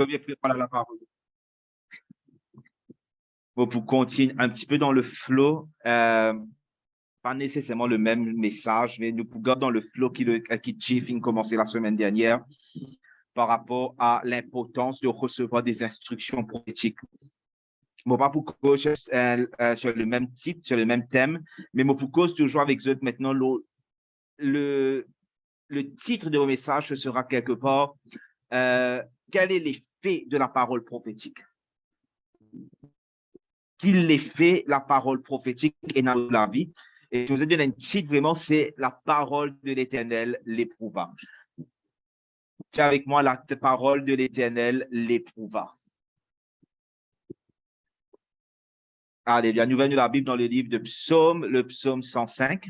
Premier préparer la parole. Bon, pour continuer un petit peu dans le flow, pas nécessairement le même message, mais nous pouvons dans le flow qui Chief a commencé la semaine dernière par rapport à l'importance de recevoir des instructions prophétiques. Bon, pas pour cause sur le même titre, sur le même thème, mais pour cause toujours avec eux maintenant, le titre de mon message sera quelque part quel est l'effet de la parole prophétique? Qu'il l'effet, la parole prophétique est dans la vie. Et je vous ai donné un titre vraiment, c'est la parole de l'Éternel l'éprouva. Tiens avec moi, la parole de l'Éternel l'éprouva. Alléluia. Nous venons de la Bible dans le livre de Psaume, le psaume 105.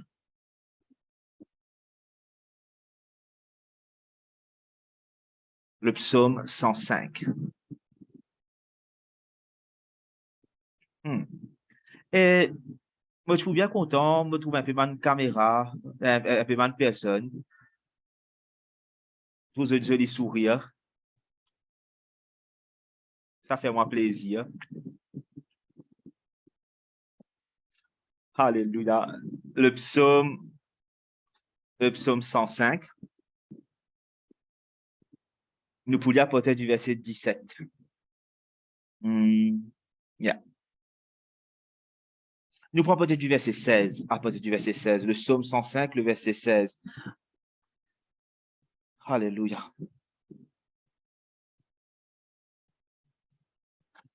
Le psaume 105. Et moi, je suis bien content, je trouve un peu de caméra, un peu de personne. Tous un joli sourire. Ça fait moi plaisir. Alléluia. Le psaume 105. Nous pourrions apporter du verset 17. Yeah. Nous pouvons apporter du verset 16. Apporter du verset 16. Le psaume 105, le verset 16. Alléluia.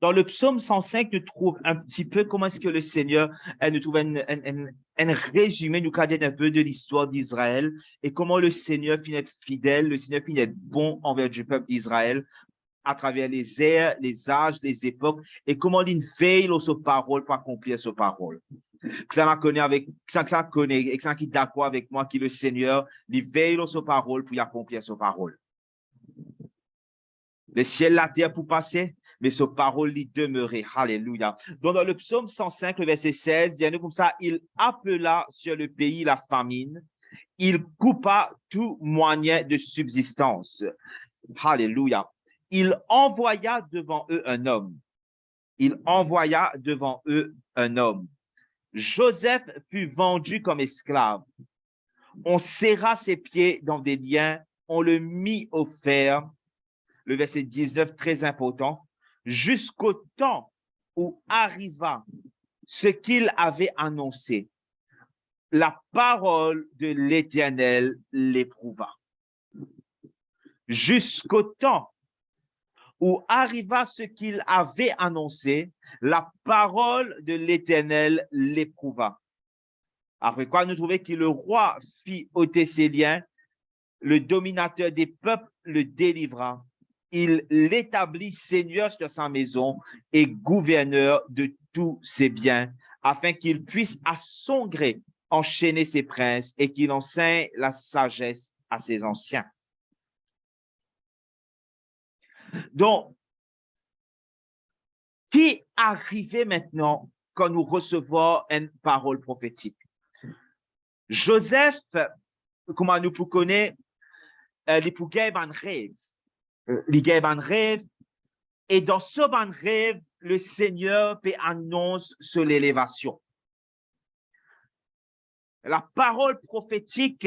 Dans le psaume 105, nous trouvons un petit peu comment est-ce que le Seigneur nous trouve un résumé, nous cadre un peu de l'histoire d'Israël et comment le Seigneur finit être fidèle, le Seigneur finit être bon envers du peuple d'Israël à travers les ères, les âges, les époques et comment il veille sur sa parole pour accomplir sa parole. Ça connaît avec ça connaît et ça qui est d'accord avec moi qui le Seigneur il veille sur sa parole pour accomplir sa parole. Le ciel, la terre pour passer, mais sa parole y demeurait. Alléluia. Donc, dans le psaume 105, le verset 16, dit comme ça, il appela sur le pays la famine, il coupa tout moyen de subsistance. Alléluia. Il envoya devant eux un homme. Il envoya devant eux un homme. Joseph fut vendu comme esclave. On serra ses pieds dans des liens, on le mit au fer. Le verset 19, très important, jusqu'au temps où arriva ce qu'il avait annoncé. La parole de l'Éternel l'éprouva. Jusqu'au temps où arriva ce qu'il avait annoncé, la parole de l'Éternel l'éprouva. Après quoi, nous trouvons que le roi fit ôter ses liens, le dominateur des peuples le délivra. Il l'établit seigneur sur sa maison et gouverneur de tous ses biens, afin qu'il puisse à son gré enchaîner ses princes et qu'il enseigne la sagesse à ses anciens. Donc, qui arrivait maintenant quand nous recevons une parole prophétique? Joseph, comment nous pouvons connaître, il pour un rêve. Un rêve, et dans ce ban rêve, le Seigneur peut annonce sur l'élévation. La parole prophétique,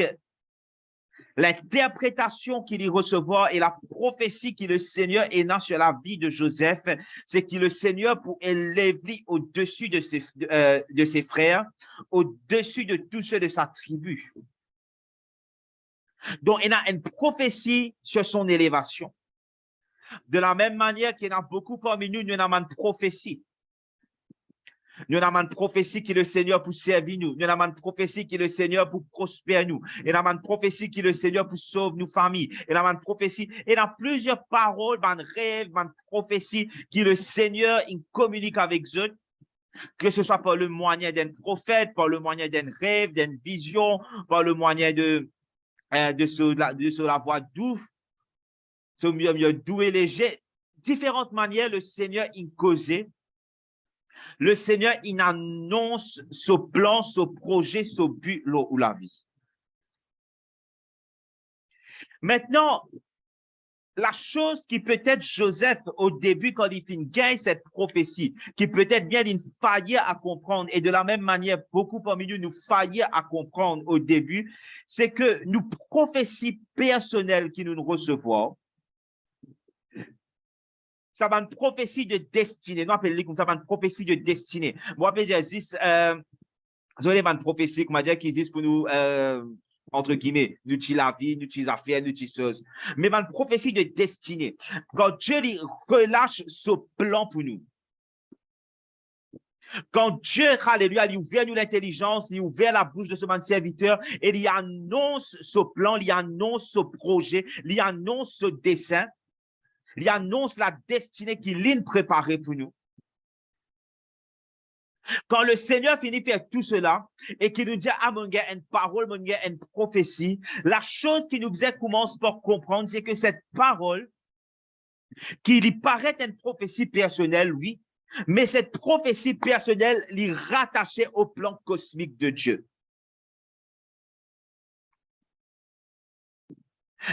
l'interprétation qu'il y recevra et la prophétie que le Seigneur est dans sur la vie de Joseph, c'est que le Seigneur pour élever au-dessus de ses frères, au-dessus de tous ceux de sa tribu. Donc, il a une prophétie sur son élévation. De la même manière qu'il y en a beaucoup parmi nous, nous avons une prophétie. Nous avons une prophétie qui est le Seigneur pour servir nous. Nous avons une prophétie qui est le Seigneur pour prospérer nous. Nous avons une prophétie qui est le Seigneur pour sauver nos familles. Nous avons une prophétie. Et dans plusieurs paroles, dans rêves, dans prophéties qui le Seigneur il communique avec eux, que ce soit par le moyen d'un prophète, par le moyen d'un rêve, d'une vision, par le moyen de la voix douce, ce mieux doux et léger. Différentes manières, le Seigneur il causait. Le Seigneur, il annonce ce plan, ce projet, ce but ou la vie. Maintenant, la chose qui peut-être Joseph, au début, quand il gagne cette prophétie, qui peut-être bien il faillir à comprendre, et de la même manière, beaucoup parmi nous faillir à comprendre au début, c'est que nous prophéties personnelles que nous recevons, ça va une prophétie de destinée. Nous appelons comme ça, une prophétie de destinée. Moi, je vais dire, vous avez une prophétie, comment dire, qui existe pour nous, entre guillemets, nous tuer la vie, nous tuer les affaires, nous tuer choses. Mais une prophétie de destinée. Quand Dieu relâche ce plan pour nous. Quand Dieu, alléluia, il ouvre nous l'intelligence, il ouvre la bouche de ce serviteur et il annonce ce plan, il annonce ce projet, il annonce ce dessein, il annonce la destinée qu'il a préparée pour nous. Quand le Seigneur finit par tout cela et qu'il nous dit, ah, mon gars, une parole, mon gars, une prophétie, la chose qui nous commence par comprendre, c'est que cette parole, qui lui paraît une prophétie personnelle, oui, mais cette prophétie personnelle lui rattachée au plan cosmique de Dieu.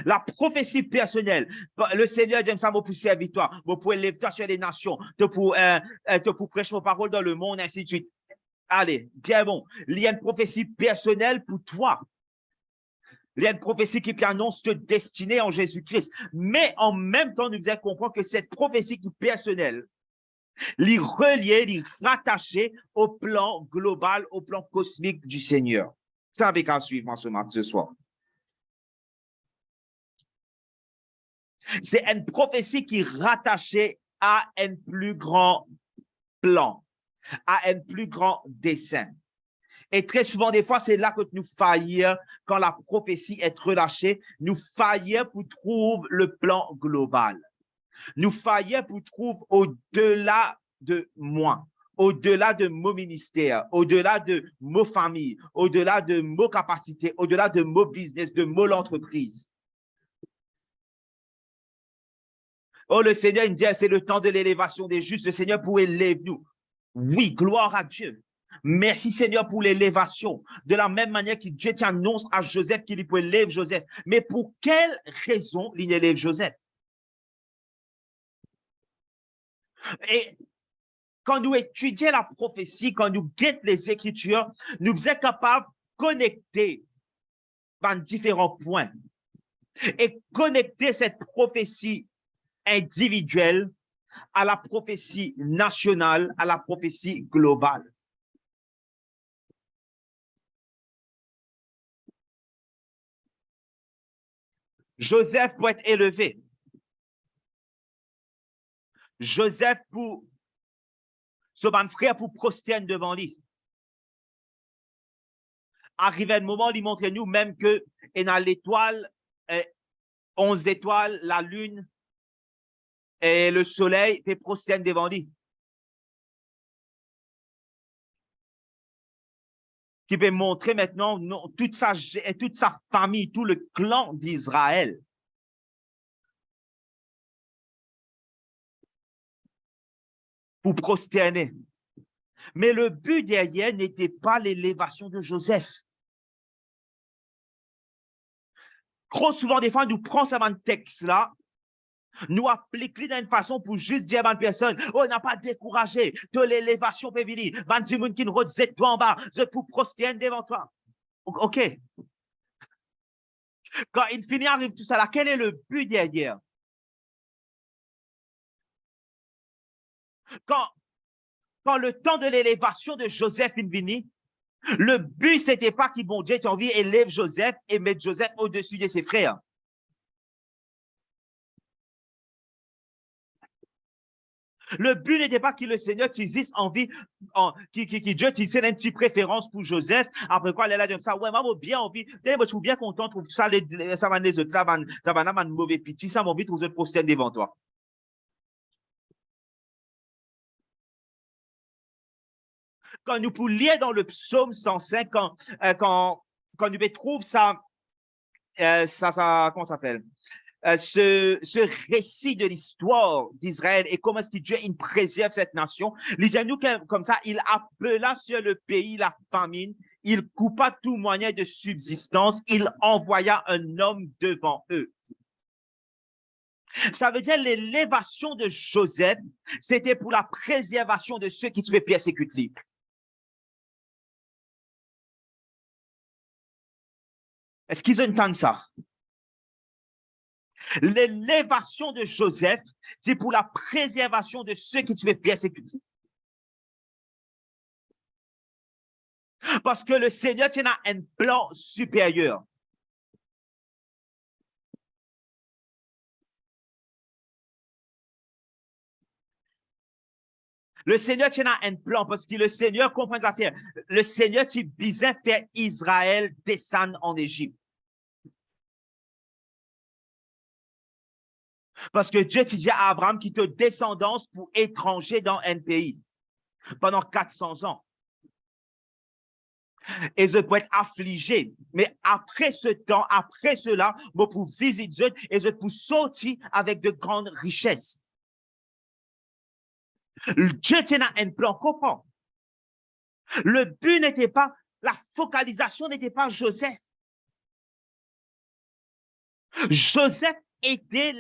La prophétie personnelle, le Seigneur dit ça, pour servir toi, pour élever toi sur les nations, pour prêcher vos paroles dans le monde, ainsi de suite. Allez, bien bon. Il y a une prophétie personnelle pour toi. Il y a une prophétie qui annonce ta destinée en Jésus-Christ. Mais en même temps, nous devons comprendre que cette prophétie qui est personnelle, l'y relier, l'y rattacher au plan global, au plan cosmique du Seigneur. Ça avec à suivre ce soir. C'est une prophétie qui est rattachée à un plus grand plan, à un plus grand dessein. Et très souvent, des fois, c'est là que nous faillons quand la prophétie est relâchée. Nous faillons pour trouver le plan global. Nous faillons pour trouver au-delà de moi, au-delà de mon ministère, au-delà de nos familles, au-delà de nos capacités, au-delà de mon business, de mon entreprise. Oh, le Seigneur, il dit, c'est le temps de l'élévation des justes. Le Seigneur pour élever nous. Oui, gloire à Dieu. Merci Seigneur pour l'élévation. De la même manière que Dieu t'annonce à Joseph qu'il peut élever Joseph. Mais pour quelle raison il élève Joseph? Et quand nous étudions la prophétie, quand nous guettons les Écritures, nous sommes capables de connecter dans différents points et connecter cette prophétie individuelle à la prophétie nationale, à la prophétie globale. Joseph pour être élevé. Joseph pour son frère pour prosterner devant lui. Arrivé un moment, il montre nous même que et dans l'étoile, 11 étoiles, la lune et le soleil peut prosterner devant lui. Qui peut montrer maintenant toute sa famille, tout le clan d'Israël. Pour prosterner. Mais le but derrière n'était pas l'élévation de Joseph. Trop souvent, des fois, nous prenons ce texte-là, nous appliquons d'une façon pour juste dire à une personne, oh, on n'a pas découragé de l'élévation, Pévili. Van Dimoun qui nous redit toi en bas, je pour prosterner devant toi. OK. Quand il finit arrive tout ça là, quel est le but derrière? Quand le temps de l'élévation de Joseph est venu, le but, ce n'était pas que bon Dieu ait envie élève Joseph et mettre Joseph au-dessus de ses frères. Le but n'était pas que le Seigneur utilise envie, que Dieu utilise une petite préférence pour Joseph. Après quoi, elle a dit ça, ouais, moi, bien envie, je suis bien content, trouve ça, ça va les autres, ça va un mauvais petit, ça m'a envie de trouver le procès devant toi. Quand nous pouvons lire dans le psaume 105, quand nous trouvons ça, comment ça s'appelle? Ce récit de l'histoire d'Israël et comment est-ce que Dieu il préserve cette nation. Les gens, comme ça, il appela sur le pays la famine, il coupa tout moyen de subsistance, il envoya un homme devant eux. Ça veut dire l'élévation de Joseph, c'était pour la préservation de ceux qui tuaient persécutés. Est-ce qu'ils entendent ça? L'élévation de Joseph, c'est pour la préservation de ceux qui tuaient persécutés. Parce que le Seigneur tient un plan supérieur. Le Seigneur tient un plan parce que le Seigneur comprend les affaires. Le Seigneur tu visait faire Israël descendre en Égypte. Parce que Dieu te dit à Abraham qu'il te descendance pour étranger dans un pays pendant 400 ans. Et je peux être affligé. Mais après ce temps, après cela, je peux visiter Dieu et je peux sortir avec de grandes richesses. Dieu tient un plan, comprends? Le but n'était pas, la focalisation n'était pas Joseph. Joseph était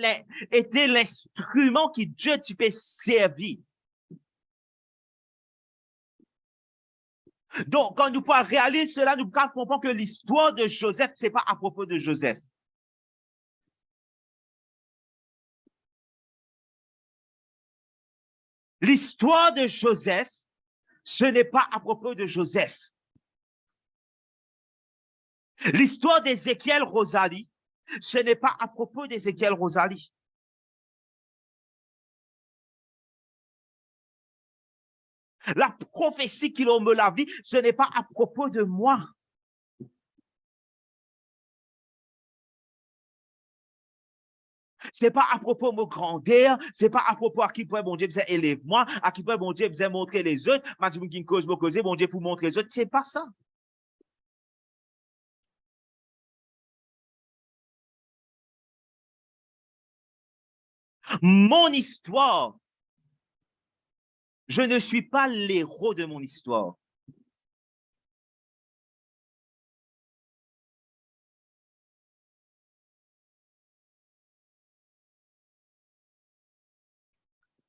l'instrument que Dieu tu peux servir. Donc, quand nous pouvons réaliser cela, nous pouvons comprendre que l'histoire de Joseph, ce n'est pas à propos de Joseph. L'histoire de Joseph, ce n'est pas à propos de Joseph. L'histoire d'Ézéchiel Rosalie, ce n'est pas à propos d'Ézéchiel Rosalie. La prophétie qu'il me l'a vie, ce n'est pas à propos de moi. Ce n'est pas à propos de mon grandeur, ce n'est pas à propos à qui pourrait mon Dieu vous élève-moi, à qui pourrait mon Dieu vous montrer les autres, mon Dieu pour montrer les autres, ce n'est pas ça. Mon histoire, je ne suis pas l'héros de mon histoire.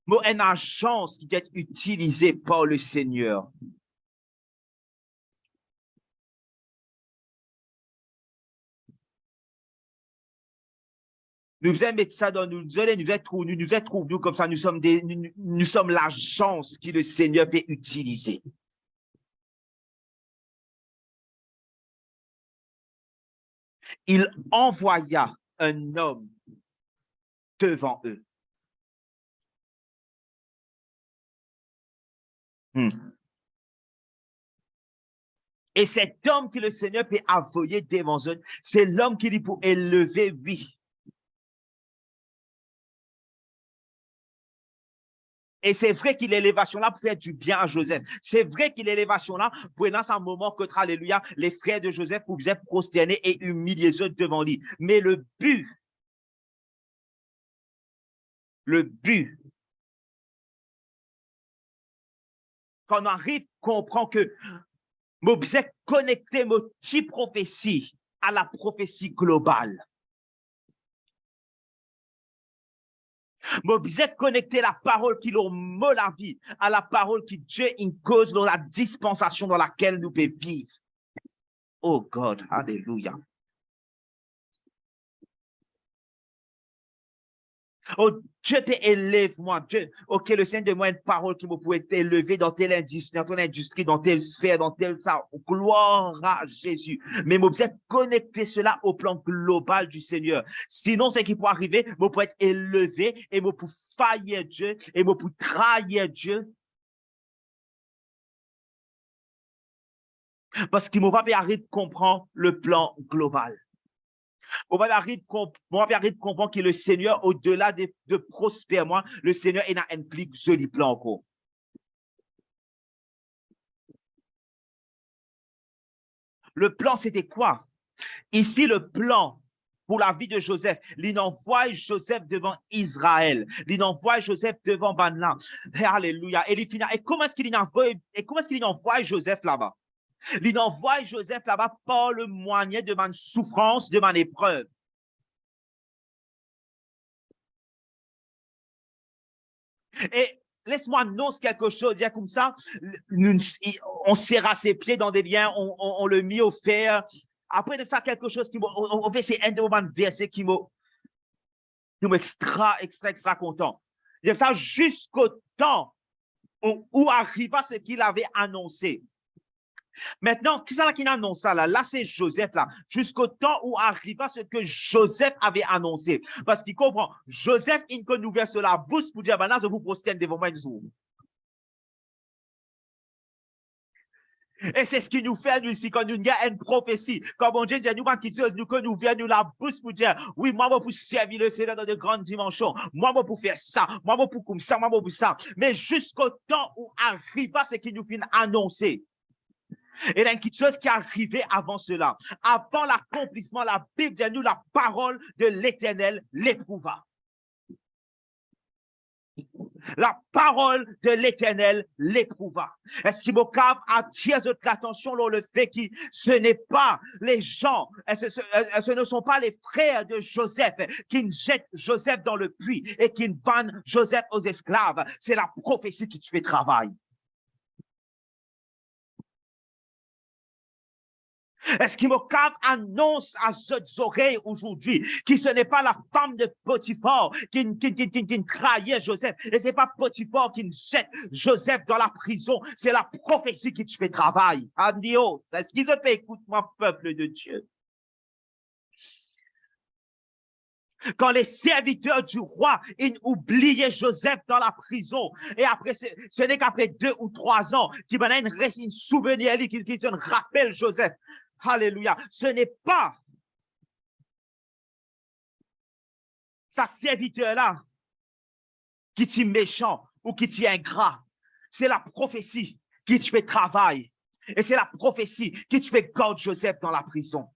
Moi, une agence qui est utilisée par le Seigneur. Nous aimons mettre ça dans nous nous comme ça, nous sommes l'agence que le Seigneur peut utiliser. Il envoya un homme devant eux. Et cet homme que le Seigneur peut envoyer devant eux, c'est l'homme qui dit pour élever, oui. Et c'est vrai qu'il l'élévation là pour faire du bien à Joseph. C'est vrai qu'il l'élévation là pour dans un moment que, alléluia, les frères de Joseph pouvaient prosterner et humilier eux devant lui. Mais le but, quand on arrive, comprend que je besoin connecter mon petit prophétie à la prophétie globale. Je besoin connecter la parole qui l'ont me la vie à la parole qui Dieu cause dans la dispensation dans laquelle nous pouvons vivre. Oh God, alléluia. Oh, Dieu peut élever moi. Dieu, ok, le Seigneur de moi une parole qui me pourrait élever dans telle industrie, dans telle sphère, dans telle ça. Gloire à Jésus. Mais je besoin connecter cela au plan global du Seigneur. Sinon, ce qui peut arriver, je peux être élevé et je peux faillir Dieu et je peux trahir Dieu. Parce qu'il ne m'a pas arrivé de comprendre le plan global. On va arriver de comprendre que le Seigneur, au-delà de prospérer moi, le Seigneur il implique joli plan encore. Le plan, c'était quoi? Ici, le plan pour la vie de Joseph, il envoie Joseph devant Israël, il envoie Joseph devant Banla. Alléluia. Et comment est-ce qu'il envoie Joseph là-bas? Il envoie Joseph là-bas par le moyen de ma souffrance, de ma épreuve. Et laisse-moi annoncer quelque chose, dire comme ça, on serra ses pieds dans des liens, on le mit au fer. Après de ça, quelque chose qui on fait, c'est un de verset qui m'a extra content. C'est ça jusqu'au temps où arriva ce qu'il avait annoncé. Maintenant, qui c'est là qui annonce ça là? Là, c'est Joseph là. Jusqu'au temps où arriva ce que Joseph avait annoncé. Parce qu'il comprend. Joseph, il peut nous verser la bouche pour dire, je vous prosterne devant moi une jour. Et c'est ce qui nous fait, nous, ici, quand nous avons une prophétie. Comme on dit, nous, que nous venons la bouche pour dire, oui, moi, pour servir le Seigneur dans de grandes dimensions. Moi, pour faire ça. Moi, pour comme ça. Moi, pour ça. Mais jusqu'au temps où arriva ce qui nous vient annoncer. Et il y a quelque chose qui est arrivé avant cela. Avant l'accomplissement, la Bible dit nous, la parole de l'Éternel l'éprouva. La parole de l'Éternel l'éprouva. Est-ce qu'il me capte attire votre attention sur le fait que ce n'est pas les gens, ce ne sont pas les frères de Joseph qui jettent Joseph dans le puits et qui vendent Joseph aux esclaves. C'est la prophétie qui fait travail. Est-ce qu'il me capte annonce à ses oreilles aujourd'hui que ce n'est pas la femme de Potiphar qui trahit Joseph et ce n'est pas Potiphar qui jette Joseph dans la prison, c'est la prophétie qui te fait travail. Adios. Est-ce qu'ils te écoute, mon peuple de Dieu? Quand les serviteurs du roi, ils oubliaient Joseph dans la prison. Et après, ce n'est qu'après 2 ou 3 ans qu'il y a une souvenir, qui rappelle Joseph. Alléluia. Ce n'est pas sa serviteur-là qui t'est méchant ou qui t'est ingrat. C'est la prophétie qui te fait travail. Et c'est la prophétie qui te fait garder Joseph dans la prison.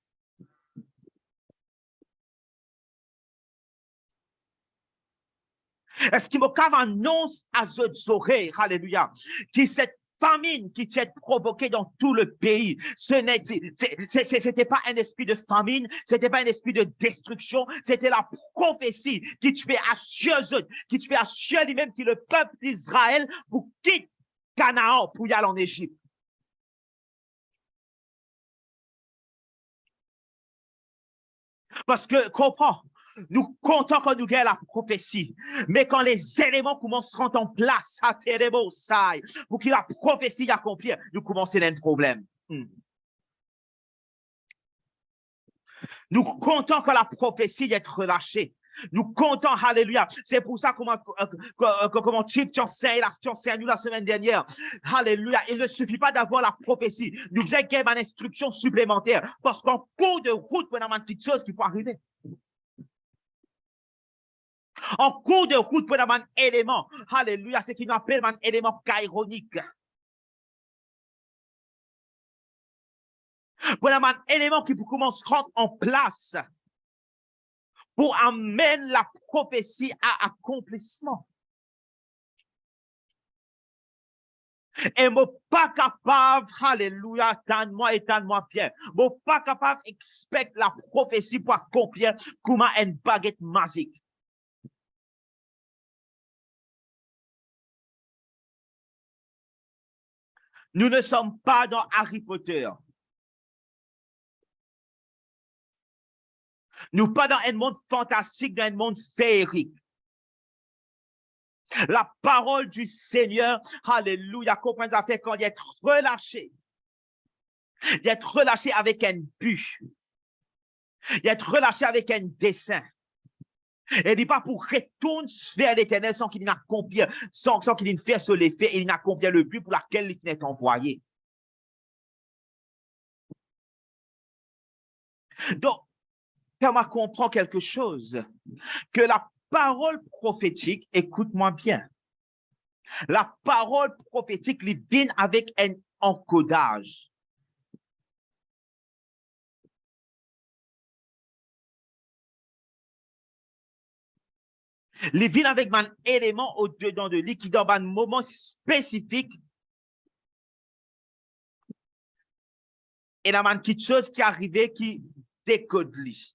Est-ce qu'il me annonce à ses oreilles, alléluia, qui cette famine qui t'est provoquée dans tout le pays, c'était pas un esprit de famine, c'était pas un esprit de destruction, c'était la prophétie qui te fait assurer, qui te fait assurer lui-même que le peuple d'Israël pour quitter Canaan pour y aller en Égypte. Parce que, comprends, nous comptons quand nous gagnons la prophétie. Mais quand les éléments commencent à rentrer en place, pour que la prophétie accomplisse, nous commençons à avoir un problème. Nous comptons quand la prophétie est relâchée. Nous comptons, alléluia. C'est pour ça comment Chief t'enseigne nous la semaine dernière. Alléluia. Il ne suffit pas d'avoir la prophétie. Nous avons une instruction supplémentaire. Parce qu'en cours de route, on a une petite chose qui peut arriver. En cours de route, pour un élément, alléluia, c'est qu'il nous appelle un élément chaironique. Pour un élément qui commence à rentrer en place pour amener la prophétie à accomplissement. Et je ne suis pas capable, alléluia, tanne-moi et tanne-moi bien. Je ne suis pas capable d'expecter la prophétie pour accomplir comme une baguette magique. Nous ne sommes pas dans Harry Potter. Nous ne sommes pas dans un monde fantastique, dans un monde féerique. La parole du Seigneur, alléluia, comprenez ça fait quand d'être relâché avec un but, d'être relâché avec un dessein. Et il dit pas pour retourner vers l'Éternel sans qu'il n'accomplisse, sans qu'il ne fasse l'effet et il n'accomplisse le but pour lequel il est envoyé. Donc, fais-moi comprendre quelque chose, que la parole prophétique, écoute-moi bien, la parole prophétique, il vient avec un encodage. Il vient avec un élément au-dedans de lui qui, dans un moment spécifique, et il y a quelque chose qui est arrivé qui décode lui.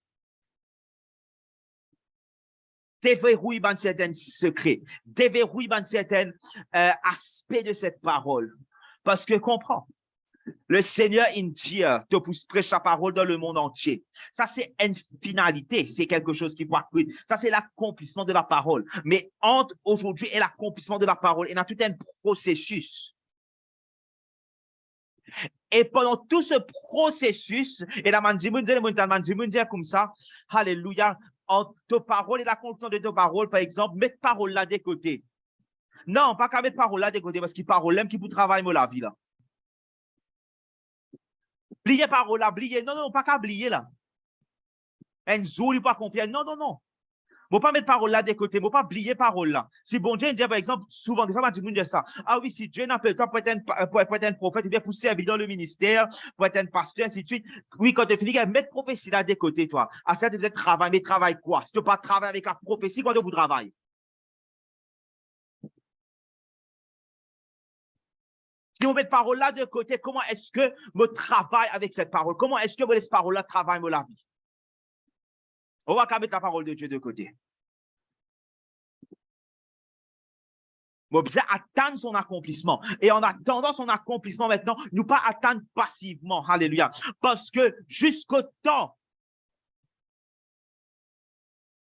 déverrouille dans certains secrets, déverrouille dans certains aspects de cette parole. Parce que comprends, le Seigneur, il dit, te pousse prêcher sa parole dans le monde entier. Ça, c'est une finalité, c'est quelque chose qui doit être. Ça, c'est l'accomplissement de la parole. Mais entre aujourd'hui et l'accomplissement de la parole, il y a tout un processus. Et pendant tout ce processus, et la dire comme ça, alléluia, entre ta parole et la conscience de ta parole, par exemple, mettre parole là de côté. Non, pas qu'à mettre parole là de côté, parce qu'il parole là qui pour travailler la vie là. Blier parole là, blier. Non, pas qu'à blier là. Un jour, il pas comprendre. Non. Ne pas mettre parole là de côté, ne pas oublier parole là. Si bon Dieu dit, par exemple, souvent, des fois, on dit ça. Ah oui, si Dieu n'appelle pas pour être un prophète, ou bien pour servir dans le ministère, pour être un pasteur, ainsi de suite. Oui, quand tu finis, mettre prophétie là de côté, toi. À ça, tu faisais travail, mais travail quoi? Si tu ne pas travailler avec la prophétie, quand tu vous travailles. Si on met parole là de côté, comment est-ce que je travaille avec cette parole? Comment est-ce que cette parole là travaille la vie? On va mettre la parole de Dieu de côté. On doit attendre son accomplissement. Et en attendant son accomplissement maintenant, nous pas attendre passivement. Alléluia. Parce que jusqu'au temps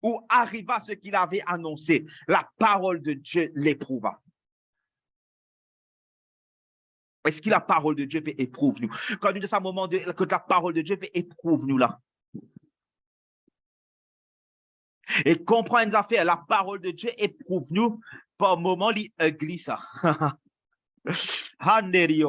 où arriva ce qu'il avait annoncé, la parole de Dieu l'éprouva. Est-ce que la parole de Dieu éprouve nous? Quand nous disons à un moment que la parole de Dieu éprouve nous là. Et comprendre les affaires, la parole de Dieu éprouve nous par moment, il glisse ça. Alléluia.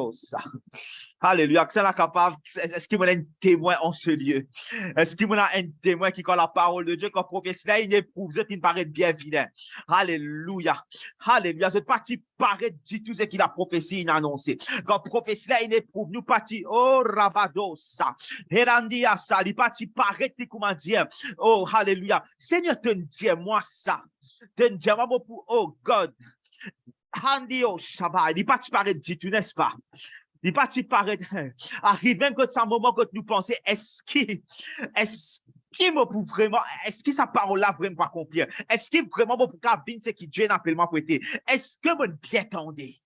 Est-ce qu'il y a un témoin en ce lieu? Est-ce qu'il y a un témoin qui, quand la parole de Dieu, quand prophétie, là, il éprouve, il me paraît bien vilain. Alléluia. Alléluia. Ce parti paraît dit tout ce qu'il a prophétie, il a annoncé. Quand prophétie, là, il éprouve, nous parti, oh, rabadosa. Herandia, ça, il parti paraît, comment dire, oh, alléluia. Seigneur, te dis moi ça. Te dis moi, oh, God. Handio Shabbat, il pas paraît dit tout, n'est-ce pas? Il pas paraît arrive même quand c'est un moment que nous pensons est-ce qu'il me pour vraiment est-ce que sa parole là vraiment pas accomplir? Est-ce qu'il vraiment pour cabine ce qui Dieu n'a pas prêté? Est-ce que mon bien tendez?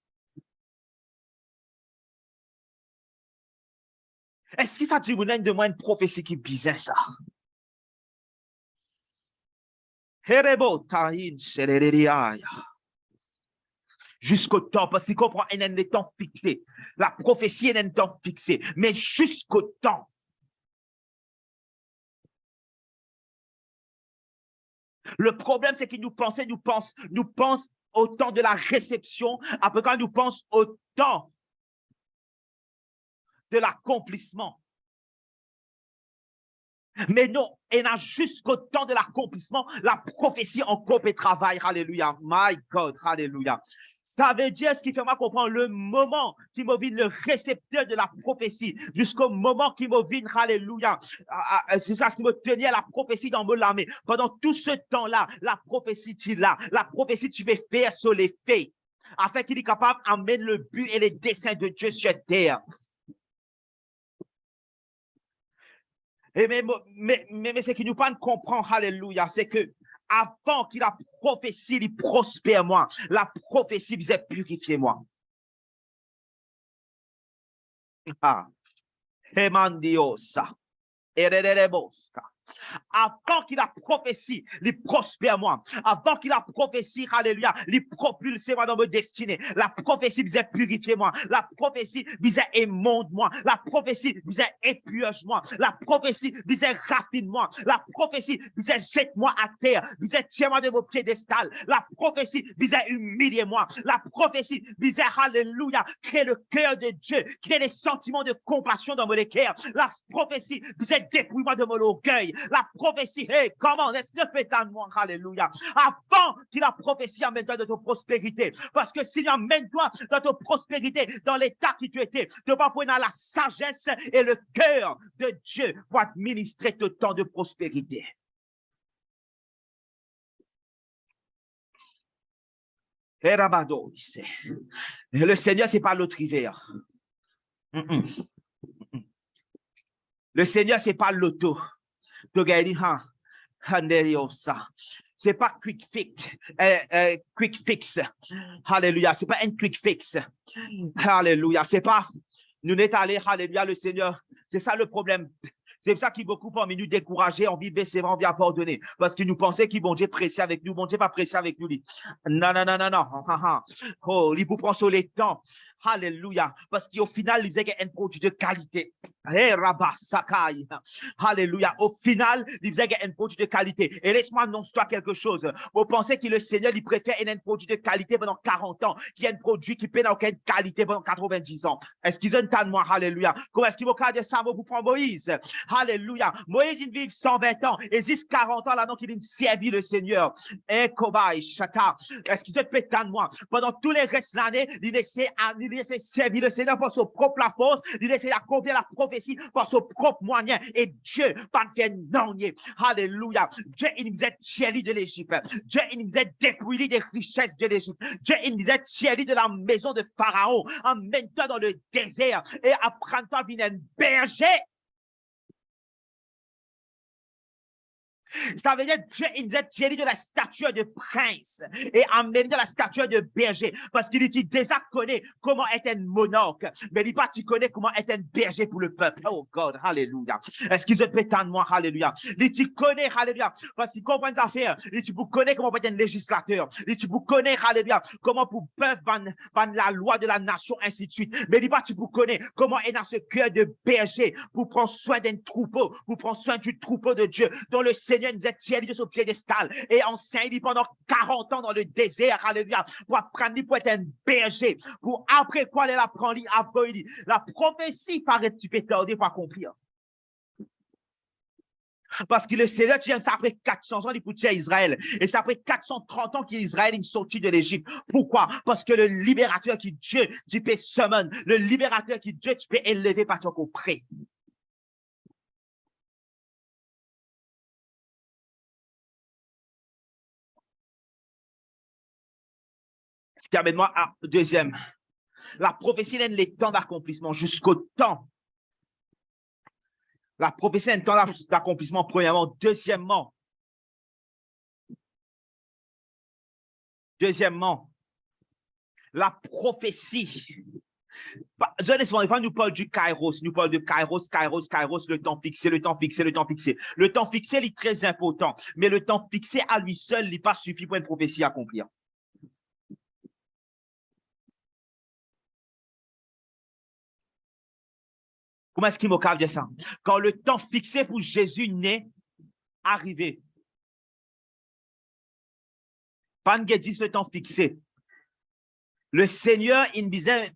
Est-ce que ça dit vous de moi une prophétie qui bizarre ça? Herebo taïn sheleriaya. Jusqu'au temps, parce qu'il comprend, il y a un temps fixé. La prophétie est un temps fixé, mais jusqu'au temps. Le problème, c'est que nous pensons au temps de la réception, après quand nous pensons au temps de l'accomplissement. Mais non, il y a jusqu'au temps de l'accomplissement, la prophétie en coupe et travail. Alléluia. My God, alléluia. Ça veut dire, ce qui fait moi comprendre, le moment qui me vient, le récepteur de la prophétie, jusqu'au moment qui me vient, alléluia. C'est ça ce qui me tenait la prophétie dans mon âme. Pendant tout ce temps-là, la prophétie, tu l'as. La prophétie, tu veux faire sur les faits, afin qu'il est capable d'amener le but et les desseins de Dieu sur terre. Et mais ce qui nous pas comprendre, alléluia, c'est que avant qu'il a prophétie, il prospère moi. La prophétie vous est purifié moi. Ah, Emandiosa, Ererebosca. Avant qu'il a prophétie, il prospère moi. Avant qu'il a prophétie, alléluia, il propulse moi dans ma destinée. La prophétie visait purifier moi. La prophétie visait émonde moi. La prophétie visait épurge moi. La prophétie visait raffine moi. La prophétie visait jette moi à terre. Visait tiens moi de vos piédestals. La prophétie visait humilier moi. La prophétie visait, alléluia, créer le cœur de Dieu, créer des sentiments de compassion dans mon cœur. La prophétie visait dépouiller moi de mon orgueil. La prophétie, hey, comment est-ce que peut moi, alléluia, avant qu'il a prophétie, amène-toi de ta prospérité, parce que s'il amène-toi dans ta prospérité, dans l'état qui tu étais, tu vas prendre la sagesse et le cœur de Dieu pour administrer ton temps de prospérité. Le Seigneur, c'est pas l'autre hiver. Le Seigneur, c'est pas l'auto. c'est pas quick fix. Alléluia. C'est pas un quick fix. Alléluia. C'est pas, nous n'est allé, alléluia, le Seigneur. C'est ça le problème. C'est pour ça qu'il y a beaucoup parmi nous découragés, on vit baisser, on vit pardonner. Parce qu'ils nous pensaient qu'ils vont Dieu pressé avec nous. Bon Dieu pas pressé avec nous. Non, non, non, non, non. Oh, il vous prend sur les temps. Alléluia. Parce qu'au final, il faisait un produit de qualité. Hey, Sakai. Alléluia. Au final, il faisait un produit de qualité. Et laisse-moi annoncer-toi quelque chose. Vous pensez que le Seigneur, il préfère un produit de qualité pendant 40 ans, qu'il y a un produit qui peut aucune qualité pendant 90 ans. Est-ce qu'ils ont le temps de moi? Alléluia. Comment est-ce qu'il va dire ça pour prendre Moïse? Alléluia. Moïse, il vit 120 ans. Et 40 ans là, donc il a servi le Seigneur. Et Kobai, Chata. Est-ce qu'ils ont le temps de moi? Pendant tous les restes de l'année, il essaie de servir le Seigneur par son propre force. Il essaie d'accomplir la prophétie par son propre moyen. Et Dieu, pas de faire non. Alléluia. Dieu, il nous a tiré de l'Égypte. Dieu, il nous a dépouillé des richesses de l'Égypte. Dieu, il nous a tiré de la maison de Pharaon. Emmène-toi dans le désert et apprends-toi à venir un berger. Ça veut dire que Dieu, il nous a tiré de la stature de prince et amené de la stature de berger. Parce qu'il dit déjà connaît comment être un monarque. Mais il dit pas, tu connais comment être un berger pour le peuple. Oh God, alléluia. Est-ce qu'ils se prétendent moi, alléluia. Il dit, tu connais, alléluia. Parce qu'ils comprennent les affaires. Il dit, vous connaissez comment être un législateur. Il dit, vous connaissez, alléluia. Comment pour peuple ban la loi de la nation, ainsi de suite. Mais il dit pas, tu vous connais comment être dans ce cœur de berger pour prendre soin d'un troupeau, pour prendre soin du troupeau de Dieu, dont le Seigneur nous a tiré de son piédestal et enseigne pendant 40 ans dans le désert, alléluia, pour apprendre pour être un berger, pour après quoi elle apprend, la prophétie paraît tu peux tarder pour accomplir. Parce que le Seigneur, tu ça après 400 ans, il pour Israël. Et c'est après 430 ans qu'Israël est sorti de l'Égypte. Pourquoi? Parce que le libérateur qui Dieu, tu peux summon, le libérateur qui Dieu, tu peux élever par ton auprès. Ce qui amène moi à deuxième. La prophétie donne les temps d'accomplissement jusqu'au temps. La prophétie donne un temps d'accomplissement, premièrement. Deuxièmement, la prophétie. Des fois, nous parle du kairos, nous parle de kairos, le temps fixé, le temps fixé, le temps fixé. Le temps fixé, il est très important, mais le temps fixé à lui seul, il n'est pas suffit pour une prophétie à accomplir. Comment est-ce qu'il m'a dit ça? Quand le temps fixé pour Jésus n'est arrivé, pas dit le temps fixé. Le Seigneur, il me disait,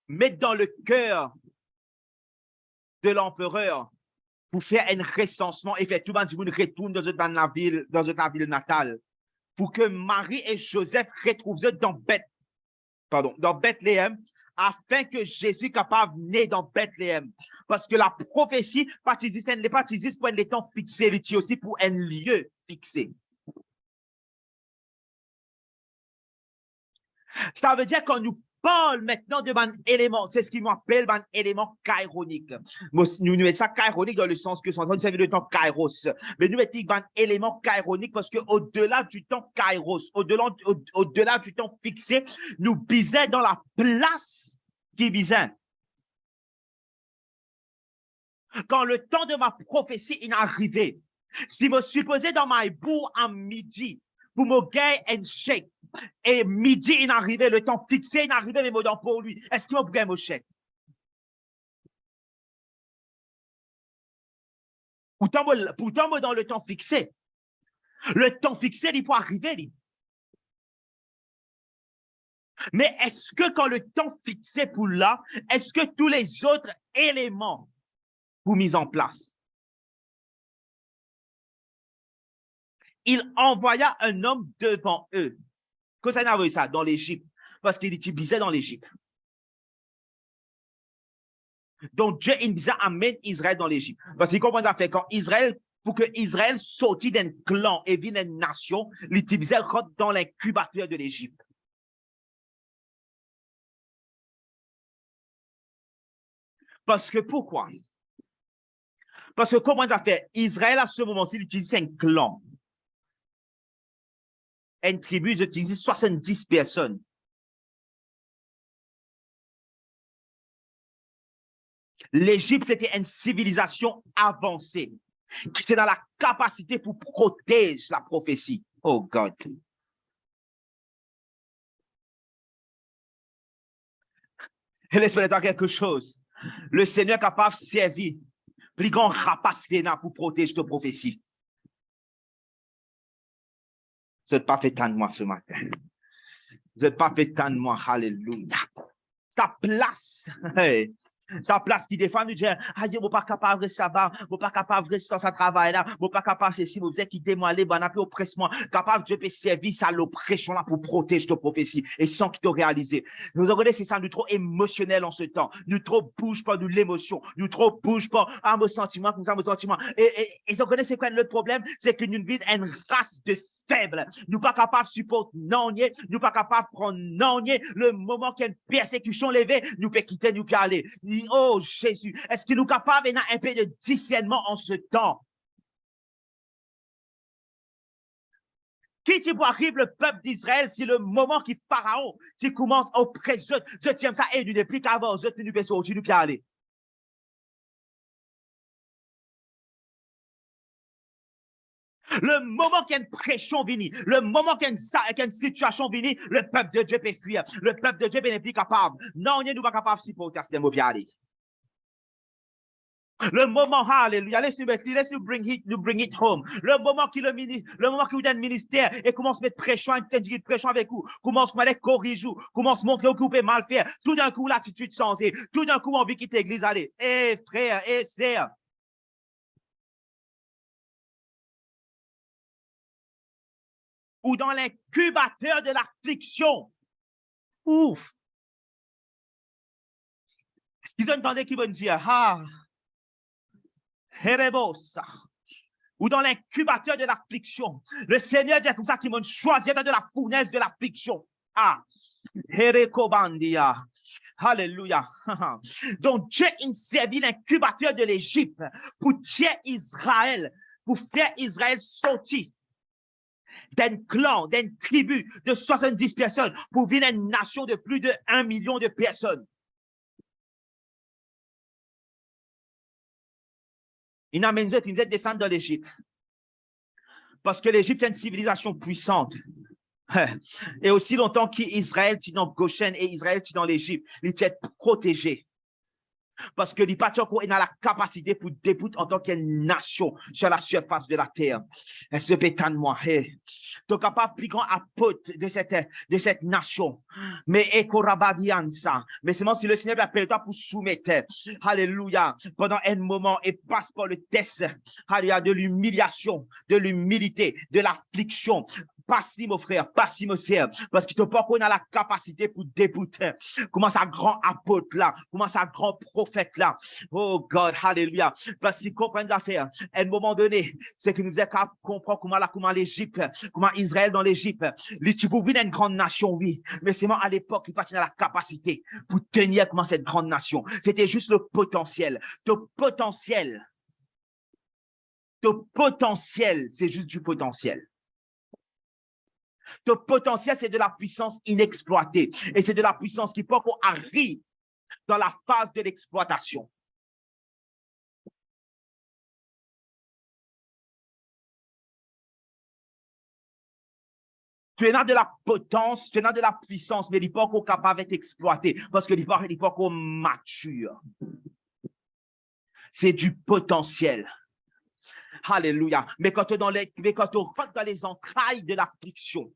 mettre dans le cœur de l'empereur pour faire un recensement et faire tout le monde retourne dans la ville natale pour que Marie et Joseph retrouvent dans Bethléem afin que Jésus soit capable de naître dans Bethléem. Parce que la prophétie, ce n'est pas pour un temps fixé, mais aussi pour un lieu fixé. Ça veut dire qu'on nous parle maintenant de un élément, c'est ce qu'ils m'appellent un élément kaironique. Nous mettons ça kaironique dans le sens que c'est le temps kairos. Mais nous mettons un élément kaironique parce qu'au-delà du temps kairos, au-delà du temps fixé, nous bisons dans la place qui bisait. Quand le temps de ma prophétie est arrivé, si je suis posé dans ma bourre à midi, pour me gagner un chèque, et midi, il arrivait, le temps fixé, il arrivait, mais moi, pour lui, est-ce qu'il m'a gagné mon chèque? Pourtant, moi, dans le temps fixé, il peut arriver. Mais est-ce que quand le temps fixé pour là, est-ce que tous les autres éléments sont mis en place? Il envoya un homme devant eux. Quand ça n'a pas eu ça dans l'Égypte, parce qu'il utilisait dans l'Égypte. Donc Dieu il disait amène Israël dans l'Égypte. Parce qu'il comprend ça fait quand Israël, pour que Israël sortit d'un clan et vienne une nation, l'utilisait rentre dans l'incubateur de l'Égypte. Parce que pourquoi? Parce que comment ça fait? Israël à ce moment-ci, il utilise un clan. une tribu, ils utilisaient 70 personnes. L'Égypte, c'était une civilisation avancée qui était dans la capacité pour protéger la prophétie. Oh God. Et laisse-moi dire quelque chose. Le Seigneur est capable de servir plus grand rapace pour protéger ta prophétie. Vous n'êtes pas fait tant de moi ce matin. Vous n'êtes pas fait tant de moi. Alléluia. Sa place. Hey. Sa place qui défend nous dire, ah, je ne suis pas capable de savoir, je ne suis pas capable de rester dans ce travail-là, je ne suis pas capable de ceci, vous êtes qui démoilez, bon, on oppresse-moi, capable de servir ça l'oppression là pour protéger ta prophétie et sans qu'il te réalise. Nous regardez, c'est ça, nous trop émotionnel en ce temps, nous trop bouge pas de l'émotion, nous trop bouge pas à mon sentiment, comme ça, mon sentiment. Et vous regardez, c'est quoi le problème? C'est que nous vivons une race de faibles. Nous pas capables de supporter non, nous pas capables de prendre non, le moment qu'il y a une persécution levée, nous peut quitter, nous peut aller. Oh Jésus, est-ce que nous sommes capables d'avoir un peu de discernement en ce temps? Qui tu vois arrive le peuple d'Israël si le moment qui Pharaon, tu commences à oppresser, je tiens ça et du plus qu'avant, je tu peux sortir, tu peux aller. Le moment qu'il y a une pression venue, le moment qu'il y a une situation venue, le peuple de Dieu peut fuir. Le peuple de Dieu n'est plus capable. Non, nous ne sommes pas capables de supporter ce mot. Le moment, alléluia, laisse-nous bring it home. Le moment qu'il vous donne ministère et commence à mettre pression, pression avec vous, commence à corriger, commence à montrer que vous pouvez mal faire. Tout d'un coup, l'attitude changée. Tout d'un coup, on veut quitter l'église, allez. Eh, frère, eh, sœur. Ou dans l'incubateur de l'affliction. Ouf. Est-ce qu'ils entendent qu'ils vont dire, ah, Herebosa. Ou dans l'incubateur de l'affliction. Le Seigneur dit comme ça qu'ils vont choisir dans la fournaise de l'affliction. Ah, Herekobandia. Alléluia. Donc Dieu a servi l'incubateur de l'Égypte pour tuer Israël, pour faire Israël sortir d'un clan, d'une tribu de 70 personnes pour venir une nation de plus de 1 million de personnes. Il a mené à descendre dans l'Égypte. Parce que l'Égypte est une civilisation puissante. Et aussi longtemps qu'Israël est dans Goshen et Israël est dans l'Égypte, il est protégé. Parce que les patriotes ont la capacité pour débouter en tant que nation sur la surface de la terre. Est-ce que moi, donc capable plus grand apôtre de cette nation. Mais mais seulement si le Seigneur appelle toi pour soumettre, alléluia, pendant un moment et passe par le test, alléluia, de l'humiliation, de l'humilité, de l'affliction. Pas-y, mon frère, pas-y, mon sœur, parce qu'il ne peut pas qu'on a la capacité pour débouter. Comment ça, grand apôtre là, comment ça, grand prophète là. Oh God, hallelujah. Parce qu'ils comprennent les affaires. À un moment donné, c'est que nous avons qu'à comprendre comment l'Égypte, comment Israël dans l'Égypte, tu pouvais une grande nation, oui, mais c'est moi à l'époque qui partait dans la capacité pour tenir comment cette grande nation. C'était juste le potentiel. Le potentiel, c'est juste du potentiel. Ton potentiel, c'est de la puissance inexploitée. Et c'est de la puissance qui peut qu'on arrive dans la phase de l'exploitation. Tu as de la potence, tu as de la puissance, mais il n'est pas encore capable d'être exploité parce que il n'est pas encore mature. C'est du potentiel. Alléluia. Mais quand tu rentres dans les entrailles de l'affliction,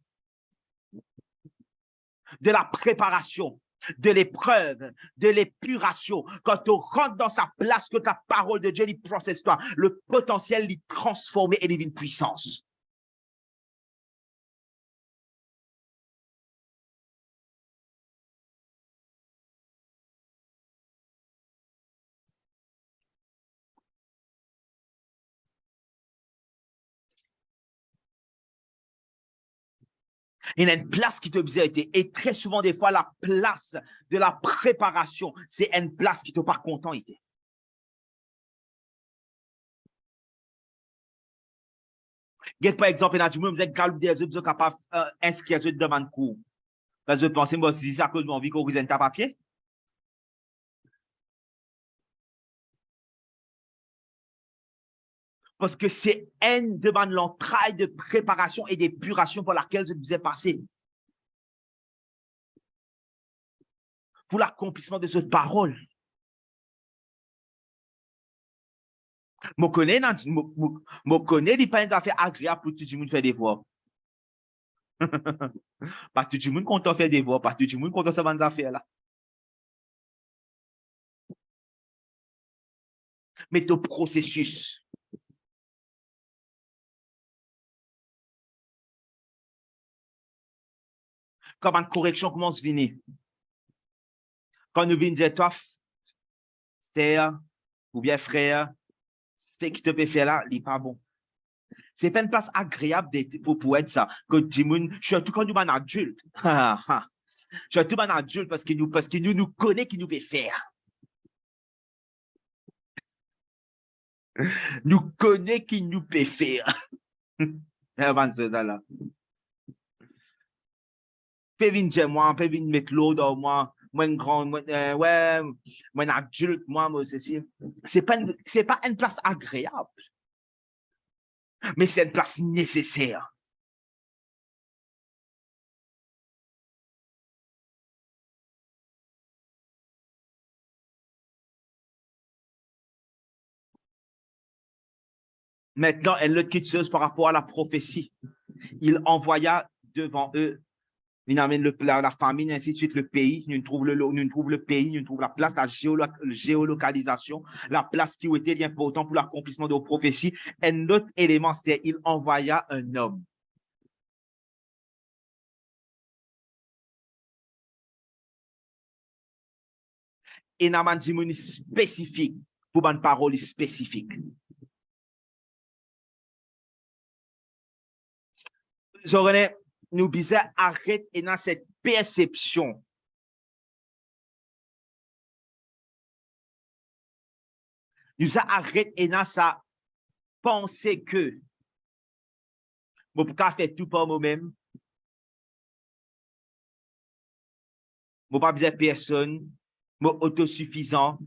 de la préparation, de l'épreuve, de l'épuration, quand tu rentres dans sa place, que ta parole de Dieu, il processe toi, le potentiel, il transforme et devient une puissance. Il y a une place qui te faisait et très souvent, des fois, la place de la préparation, c'est une place qui te pas content était. Par exemple, vous êtes capable d'inscrire une demande cours. Parce que je pense que si c'est à cause de mon vie qu'on vous un papier. Parce que c'est une demande long travail de préparation et d'épuration pour laquelle je vous ai passé. Pour l'accomplissement de cette parole. Je connais, il pas une affaire agréable pour tout le monde faire des voix. Pas tout le monde content faire des voix, pas tout le monde content faire des affaires là. Mais ton processus. Quand une correction commence à venir. Quand nous venons dire, toi, sœur, ou bien frère, ce qui te peut faire là, il n'est pas bon. Ce n'est pas une place agréable pour être ça. Que surtout quand nous sommes adultes. Surtout un adulte parce que nous connaissons qui nous peut faire. Nous connaissons qui nous peut faire. Avant ce là. Peut venir moi, peut venir mettre l'eau dans moi. Moi, grand, ouais, moi, adulte, moi, ceci. C'est pas une place agréable. Mais c'est une place nécessaire. Maintenant, elle le quitte par rapport à la prophétie. Il envoya devant eux, il amène la famine, ainsi de suite, le pays, nous trouvons le pays, nous trouvons la place, la géolocalisation, la place qui était importante pour l'accomplissement de la prophétie. Un autre élément, c'était il envoya un homme. Et n'a pas dit spécifique pour une parole spécifique. Nous disons arrête et dans cette perception. Nous disons arrête et dans sa pensée que je ne peux pas faire tout par moi-même. Je ne peux pas besoin de personne. Je suis autosuffisant.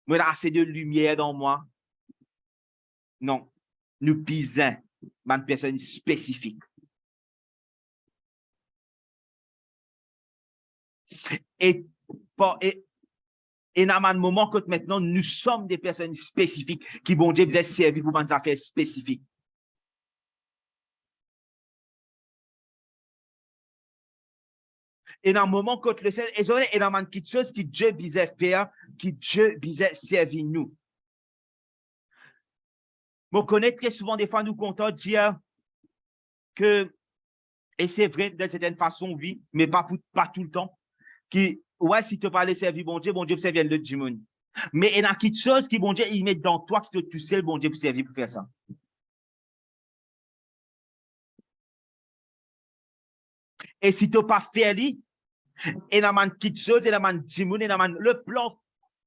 Je assez de lumière dans moi. Non, nous pisons une personne spécifique. Et dans un moment que maintenant, nous sommes des personnes spécifiques qui, bon Dieu, vous êtes servis pour des affaires spécifiques. Et dans un moment que le Seigneur, et dans une petite chose qui Dieu visait faire, qui Dieu visait servir nous. Je connais très souvent, des fois, nous comptons dire que, et c'est vrai, d'une certaine façon, oui, mais pas tout le temps, qui, ouais, si tu parlais servir bon Dieu servir le Dieu. Mais il y a quelque chose qui, bon Dieu, il met dans toi, qui te touche, le bon Dieu pour servir pour faire ça. Et si tu n'as pas fait, il y a quelque chose, il y a le plan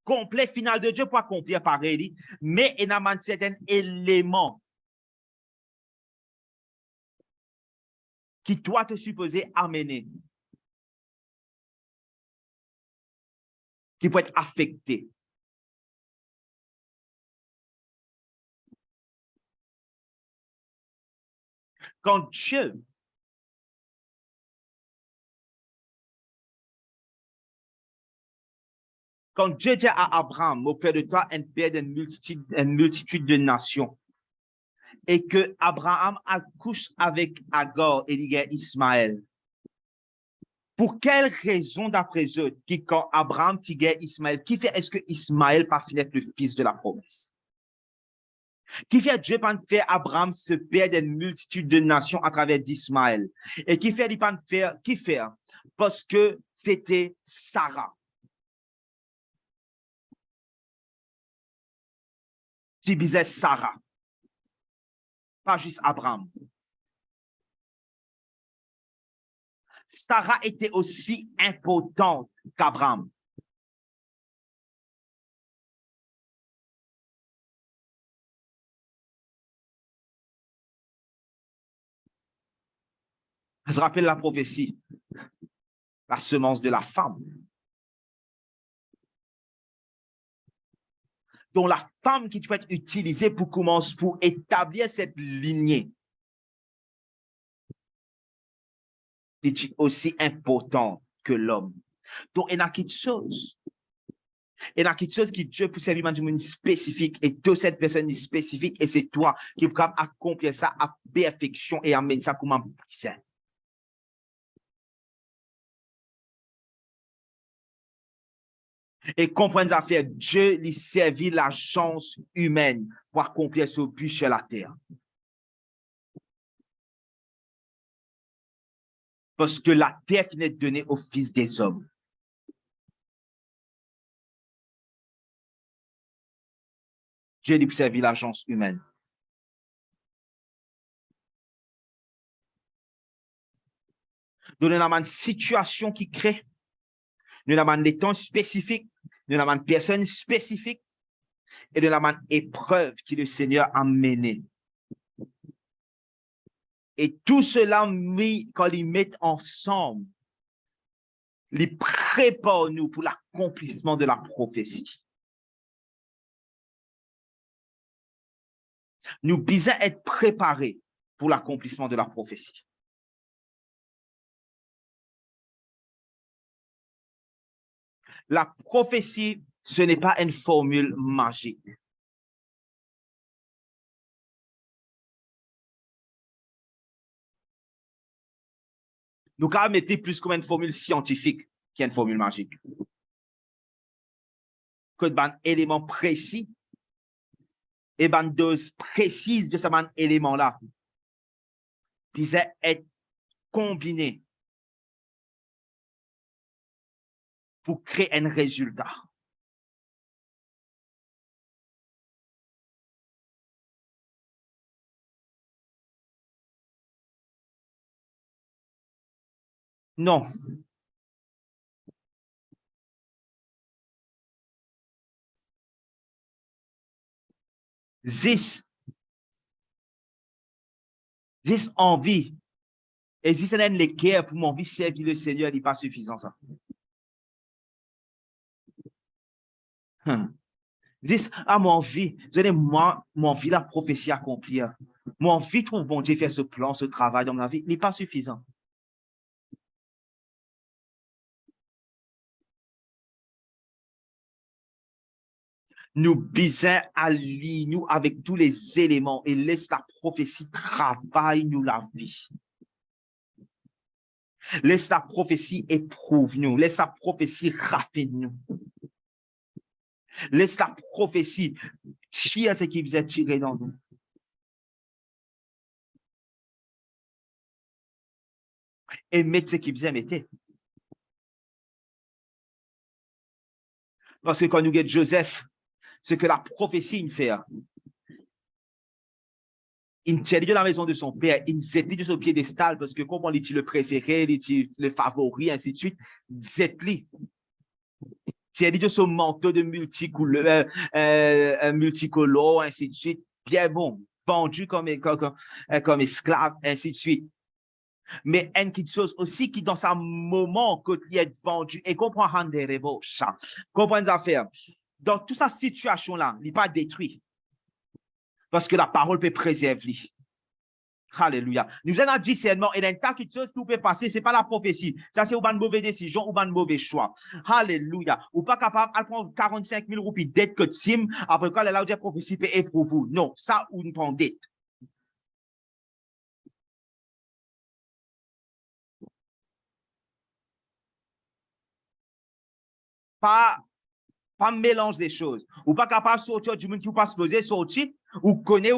complet final de Dieu pour accomplir pareil, mais il y a un certain élément qui toi te supposé amener, qui peut être affecté. Quand Dieu dit à Abraham, au fait de toi un père d'une multitude de nations, et que Abraham accouche avec Agar et Ismaël, pour quelle raison d'après eux, qui quand Abraham tigue Ismaël, qui fait est-ce que Ismaël pas fini le fils de la promesse? Qui fait Dieu pas faire Abraham ce père d'une multitude de nations à travers d'Ismaël? Et qui fait pas faire, qui fait? Parce que c'était Sarah. Qui disait Sarah. Pas juste Abraham. Sarah était aussi importante qu'Abraham. Ça se rappelle la prophétie, la semence de la femme. Donc, la femme qui peut être utilisée pour commencer, pour établir cette lignée est aussi important que l'homme. Donc, il y a quelque chose. Il y a quelque chose qui Dieu pour servir de monde spécifique et de cette personne spécifique et c'est toi qui peux accomplir ça à perfection et amener ça comme un puissant. Et comprendre affaire, Dieu lui servit l'agence humaine pour accomplir ce but sur la terre. Parce que la terre finit donnée au Fils des hommes. Dieu lui servit l'agence humaine. Donc, nous avons une situation qui crée, nous avons des temps spécifiques, nous avons une personne spécifique et nous avons une épreuve que le Seigneur a menée. Et tout cela, quand ils mettent ensemble, ils préparent nous pour l'accomplissement de la prophétie. Nous devons être préparés pour l'accomplissement de la prophétie. La prophétie, ce n'est pas une formule magique. Nous avons mettre plus comme une formule scientifique qu'une formule magique. Que un élément précis et une dose précise de ce élément-là puisse être combiné pour créer un résultat. Non. Zis envie. Et si c'est l'équerre pour mon vie servir le Seigneur, il n'est pas suffisant ça. Dis, mon vie, mon vie, la prophétie accomplir. Mon vie trouve bon Dieu faire ce plan, ce travail dans ma vie, il n'est pas suffisant. Nous bisons à nous avec tous les éléments et laisse la prophétie travailler nous la vie. Laisse la prophétie éprouve nous, laisse la prophétie raffine nous. Laisse la prophétie tirer ce qui vous est tiré dans nous. Et mettre ce qui vous est metté. Parce que quand nous regardons Joseph, ce que la prophétie fait, il tient de la maison de son père, il zétli de son piédestal parce que comme on dit le préféré, il dit le favori, ainsi de suite, zétli. Tient de son manteau de multicolore, ainsi de suite, bien bon, vendu comme esclave, ainsi de suite. Mais une petite chose aussi qui dans ce moment que il est vendu et comprend comprend les affaires. Dans toute sa situation là, il n'est pas détruit. Parce que la parole peut préserver. Alléluia. Nous avons un discernement et il y a une tas de choses qui peut passer. Ce n'est pas la prophétie. Ça, c'est une mauvaise décision ou un mauvais choix. Alléluia. Ou pas capable de prendre 45 000 roupies dette que sim. Après quoi, la prophétie peut être pour vous. Non, ça, ou une prend dette. Pas mélange des choses. Ou pas capable de sortir du monde qui ne pas supposé sortir, ou connaît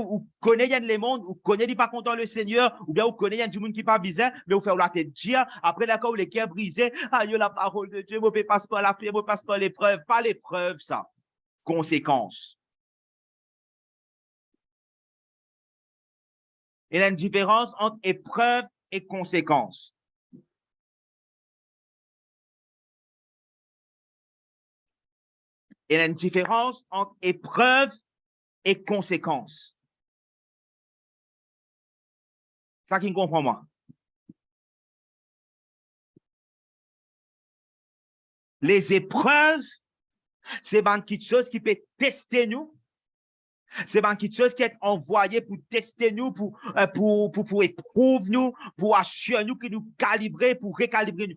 les mondes, ou connaît pas content le Seigneur, ou bien ou connaît du monde qui pas bizarre, mais vous faire la tête dire, après d'accord, les cœurs brisés, aïe, la parole de Dieu, vous ne passe pas la prière, vous passe pas l'épreuve, pas l'épreuve, ça. Conséquence. Il y a une différence entre épreuve et conséquence. Il y a une différence entre épreuve et conséquence. Ça qui me comprend, moi. Les épreuves, c'est quelque chose qui peut tester nous. C'est quelque chose qui est envoyé pour tester nous, pour éprouver nous, pour assurer nous, pour nous calibrer, pour recalibrer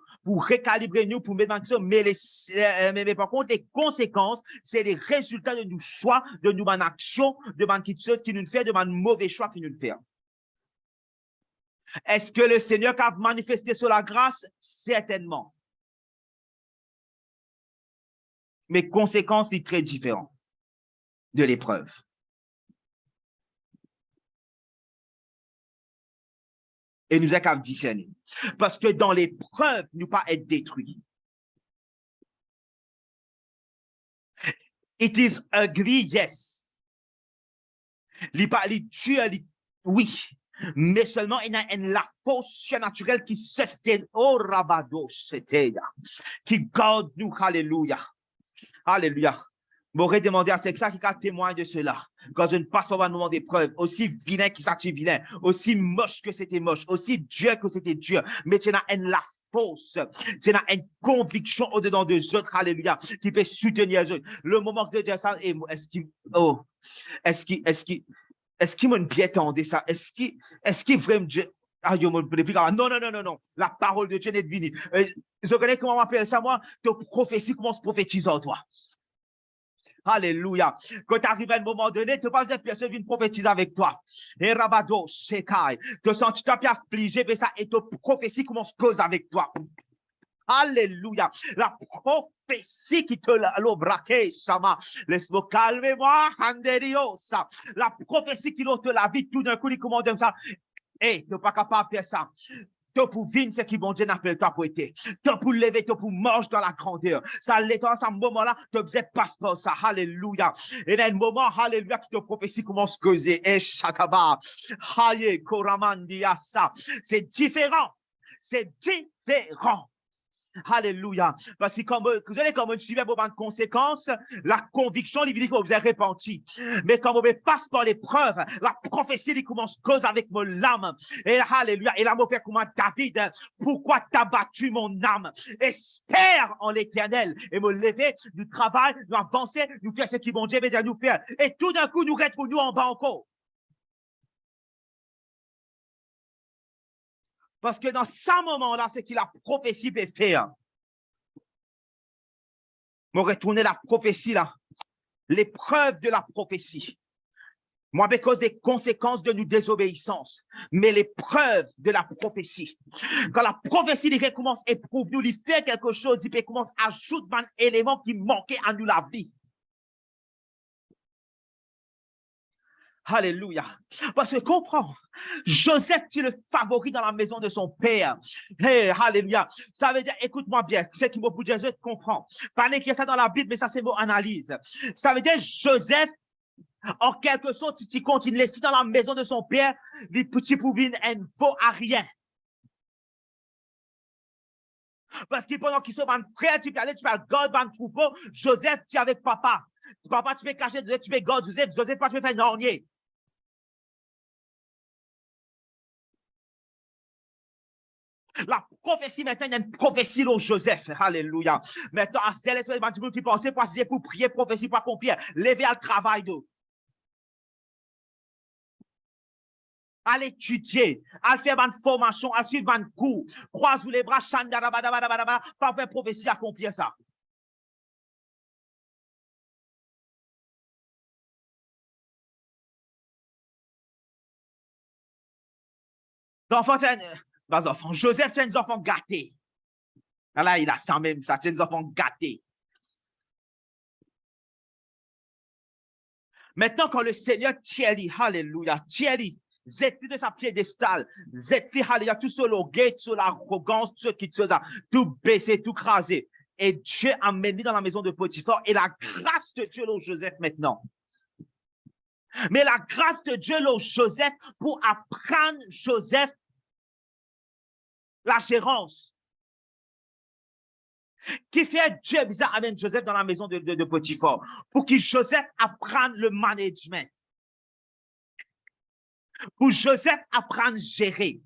nous, pour mettre dans mais par contre, les conséquences, c'est les résultats de nos choix, de nos actions, de quelque chose qui nous fait, de mauvais choix qui nous fait. Est-ce que le Seigneur a manifesté sur la grâce? Certainement. Mais conséquences, c'est très différent de l'épreuve. Et nous avons qu'à discerner. Parce que dans l'épreuve, nous ne pas être détruits. It is ugly, yes. Oui. Mais seulement il y a la force surnaturelle qui sustain, oh rabado, qui garde nous, alléluia. Alléluia. M'aurait demandé à c'est ça qui a témoin de cela. Quand je ne passe pas un moment d'épreuve, aussi vilain qui s'attire vilain, aussi moche que c'était moche, aussi dur que c'était dur, mais tu as la force, tu as une conviction au-dedans des autres, alléluia, qui peut soutenir les autres. Le moment que tu dis ça, est-ce qu'il m'a bien tendu ça? Est-ce qu'il vraiment Dieu? Non. La parole de Dieu n'est venue. Je connais comment on appelle ça, moi, te prophétie commence à prophétiser en toi. Alléluia. Quand tu arrives à un moment donné, tu n'as pas besoin de personne qui vient prophétiser avec toi. Et rabado, shekai. Tu sens que tu t'as bien affligé, mais ça, et ta prophétie commence à cause avec toi. Alléluia. La prophétie qui te l'a braqué, Sama. Laisse-moi calmer, moi, Anderiosa. La prophétie qui te la vie, tout d'un coup, il commande ça. Hey, tu n'es pas capable de faire ça. Tu pour vivre ce qui bon Dieu n'appelle toi pour être. Tu pour lever, tu pour manger dans la grandeur. Ça l'est à ce moment-là, tu faisais passeport ça. Alléluia. Et dans un moment, alléluia, qui te prophétie commence à causer. Et chakaba. Haye, koramandiasa. C'est différent. C'est différent. Alléluia. Parce que comme vous allez comme suivez vos conséquences, la conviction, il dit que vous êtes repenti. Mais quand vous passe par l'épreuve, la prophétie, il commence cause avec mon âme. Et alléluia. Et là, me fait comment David, pourquoi t'as battu mon âme? Espère en l'éternel. Et me lever, nous travail, nous avancer, nous faire ce qui bon Dieu veut nous faire. Et tout d'un coup, nous retrouvons nous en bas encore. Parce que dans ce moment-là, c'est que la prophétie peut faire. Je vais retourner la prophétie là. L'épreuve de la prophétie. Moi, à cause des conséquences de nos désobéissances, mais l'épreuve de la prophétie. Quand la prophétie il commence à éprouver nous, il fait quelque chose, il commence à ajouter un élément qui manquait à nous la vie. Alléluia. Parce que comprends, Joseph, tu es le favori dans la maison de son père. Hey, alléluia. Ça veut dire, écoute-moi bien, c'est qui m'a pour dire, je te comprends. Pas écrire ça dans la Bible, mais ça, c'est mon analyse. Ça veut dire, Joseph, en quelque sorte, si tu continues laisser dans la maison de son père, les petits pouvines ne vaut à rien. Parce que pendant qu'ils sont frères, tu peux aller, tu peux garder un troupeau. Joseph, tu es avec papa. Papa, tu peux cacher, tu peux garder Joseph, pas tu peux faire nornier. La prophétie, maintenant, il y a une prophétie dans Joseph. Alléluia. Maintenant, c'est l'esprit de Dieu qui pensait pour prier, prophétie, pour accomplir. Lever à le travail d'eux. À l'étudier, à faire une formation, à suivre un cours. Croise les bras, pas faire prophétie, accomplir ça. L'enfant, Joseph, tu as des enfants gâtés. Là, il a ça même, ça, tu as des enfants gâtés. Maintenant, quand le Seigneur Thierry, alléluia, Thierry, Zeti de sa piédestal, Zeti, alléluia, tout sur l'orgueil, sur l'arrogance, tout baissé, tout crasé. Et Dieu a mené dans la maison de Potiphar et la grâce de Dieu, Joseph, maintenant. Mais la grâce de Dieu, Joseph, pour apprendre Joseph la gérance. Qui fait Dieu bizarre avec Joseph dans la maison de Potiphar pour que Joseph apprenne le management. Pour Joseph apprendre à gérer.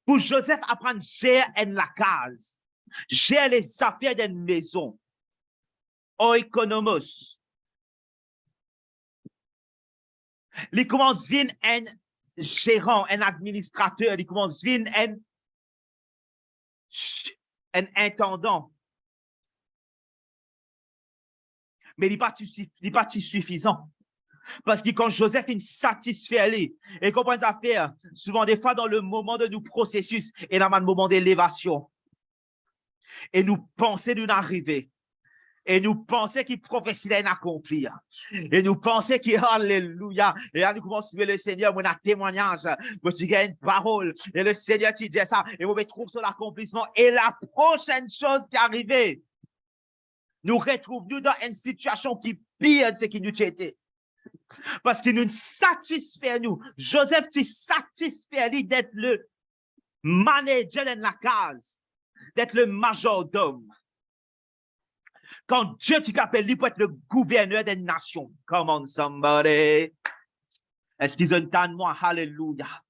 Pour Joseph apprendre à gérer la case. gère les affaires d'une maison. Oikonomos. Il commence à un gérant, un administrateur, il commence à un intendant. Mais il n'est pas suffisant. Parce que quand Joseph est satisfait, et comprend à faire, souvent des fois dans le moment de nos processus, et dans le moment d'élévation, et nous pensons d'une arrivée, et nous pensons qu'il prophétie d'accomplir, et nous pensons qu'il alléluia, et là nous commençons à le Seigneur, on a témoignage, moi tu gagnes une parole, et le Seigneur tu dis ça, et on trouve sur l'accomplissement, et la prochaine chose qui est arrivée, nous retrouvons dans une situation qui pire de ce qui nous était. Parce qu'il nous satisfait, nous. Joseph, tu satisfait d'être le manager de la case, d'être le majordome. Quand Dieu t'appelle, lui pour être le gouverneur des nations. Come on, somebody. Est-ce qu'ils entendent moi? Hallelujah.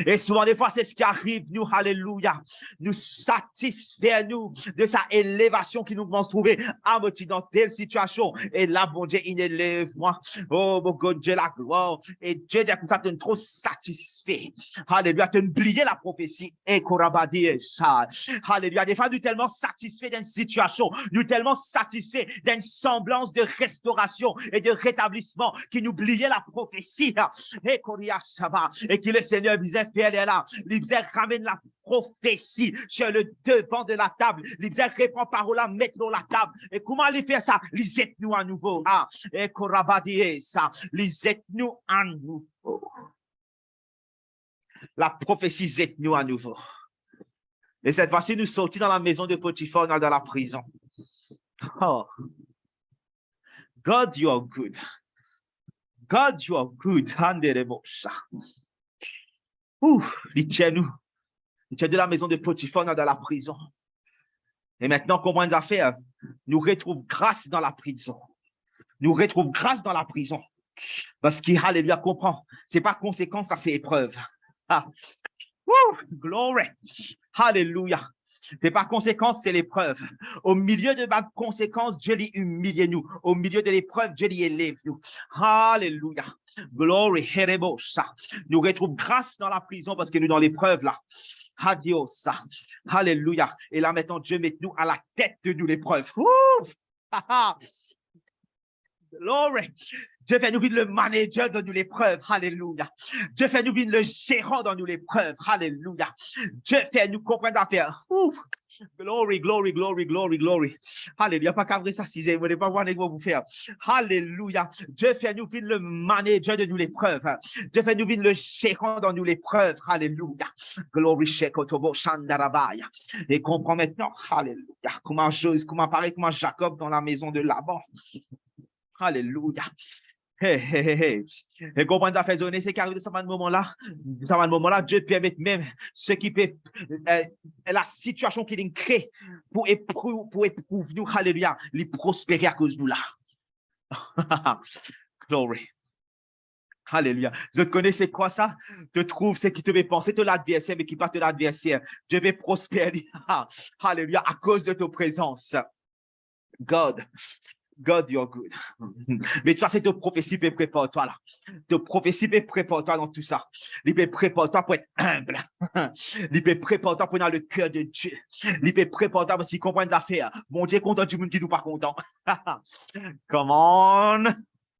Et souvent, des fois, c'est ce qui arrive, nous, hallelujah, nous satisfaire, nous, de sa élévation qui nous commence à trouver, ah, mais tu dans telle situation, et là, bon Dieu, il élève moi, oh, mon Dieu, la gloire, et Dieu dit comme ça, tu es trop satisfait, hallelujah, tu as oublié la prophétie, et Korabadi, ça, hallelujah, des fois, nous tellement satisfaits d'une situation, nous tellement satisfaits d'une semblance de restauration et de rétablissement, qui nous oubliait la prophétie, et Koria, ça va, et que le Seigneur disait, là, l'Ibzère ramène la prophétie sur le devant de la table. L'Ibzère répond parole là, mettre dans la table. Et comment aller faire ça? Lisez-nous à nouveau. Ah, et Korabadier ça. Lisez-nous à nouveau. La prophétie, zette-nous à nouveau. Et cette fois-ci, nous sortis dans la maison de Potiphar, dans la prison. Oh. God, you are good. God, you are good. Il tient nous. Il tient de la maison de Potiphar dans la prison. Et maintenant, comment nous a fait? Nous retrouvons grâce dans la prison. Nous retrouvons grâce dans la prison. Parce qu'il, alléluia, comprend. Ce n'est pas conséquence, ça c'est épreuve. Ah. Glory. Alléluia. C'est pas conséquence, c'est l'épreuve. Au milieu de ma conséquence, Dieu lui humilie nous. Au milieu de l'épreuve, Dieu lui élève nous. Alléluia. Glory. Nous retrouvons grâce dans la prison parce que nous dans l'épreuve là. Adios. Alléluia. Et là maintenant, Dieu met nous à la tête de nous l'épreuve. Glory. Dieu fait nous vivre le manager dans nous l'épreuve. Alléluia. Dieu fait nous vivre le gérant dans nous l'épreuve. Alléluia. Dieu fait nous comprendre d'affaires. Glory, glory, glory, glory, glory. Alléluia. Pas qu'après ça, si vous ne pas voir quoi vous faire. Alléluia. Dieu fait nous vivre le manager de nous l'épreuve. Dieu fait nous vivre le gérant dans nous l'épreuve. Alléluia. Glory, Shekotobo, Shandarabaya. Et comprend maintenant. Alléluia. Comment Jacob dans la maison de Laban. Alléluia. Et comprenez ça fait zoner, c'est qu'arrivé dans ce moment-là, Dieu permet même ce qui peut, la situation qu'il crée pour éprouver nous, alléluia, les prospérer à cause de nous là. Glory. Alléluia. Vous connaissez quoi ça? Tu trouves ce qui te fait penser de l'adversaire, mais qui pas de l'adversaire. Dieu veut prospérer. Alléluia, à cause de ta présence. God, you're good. Mais tu vois, c'est te prophétie, mais prépare-toi là. Te prophétie, mais prépare-toi dans tout ça. Il peut prépare-toi pour être humble. Il peut prépare-toi pour être dans le cœur de Dieu. Il peut prépare-toi pour s'il comprend les affaires. Bon Dieu est content du monde qui n'est pas content. Come on.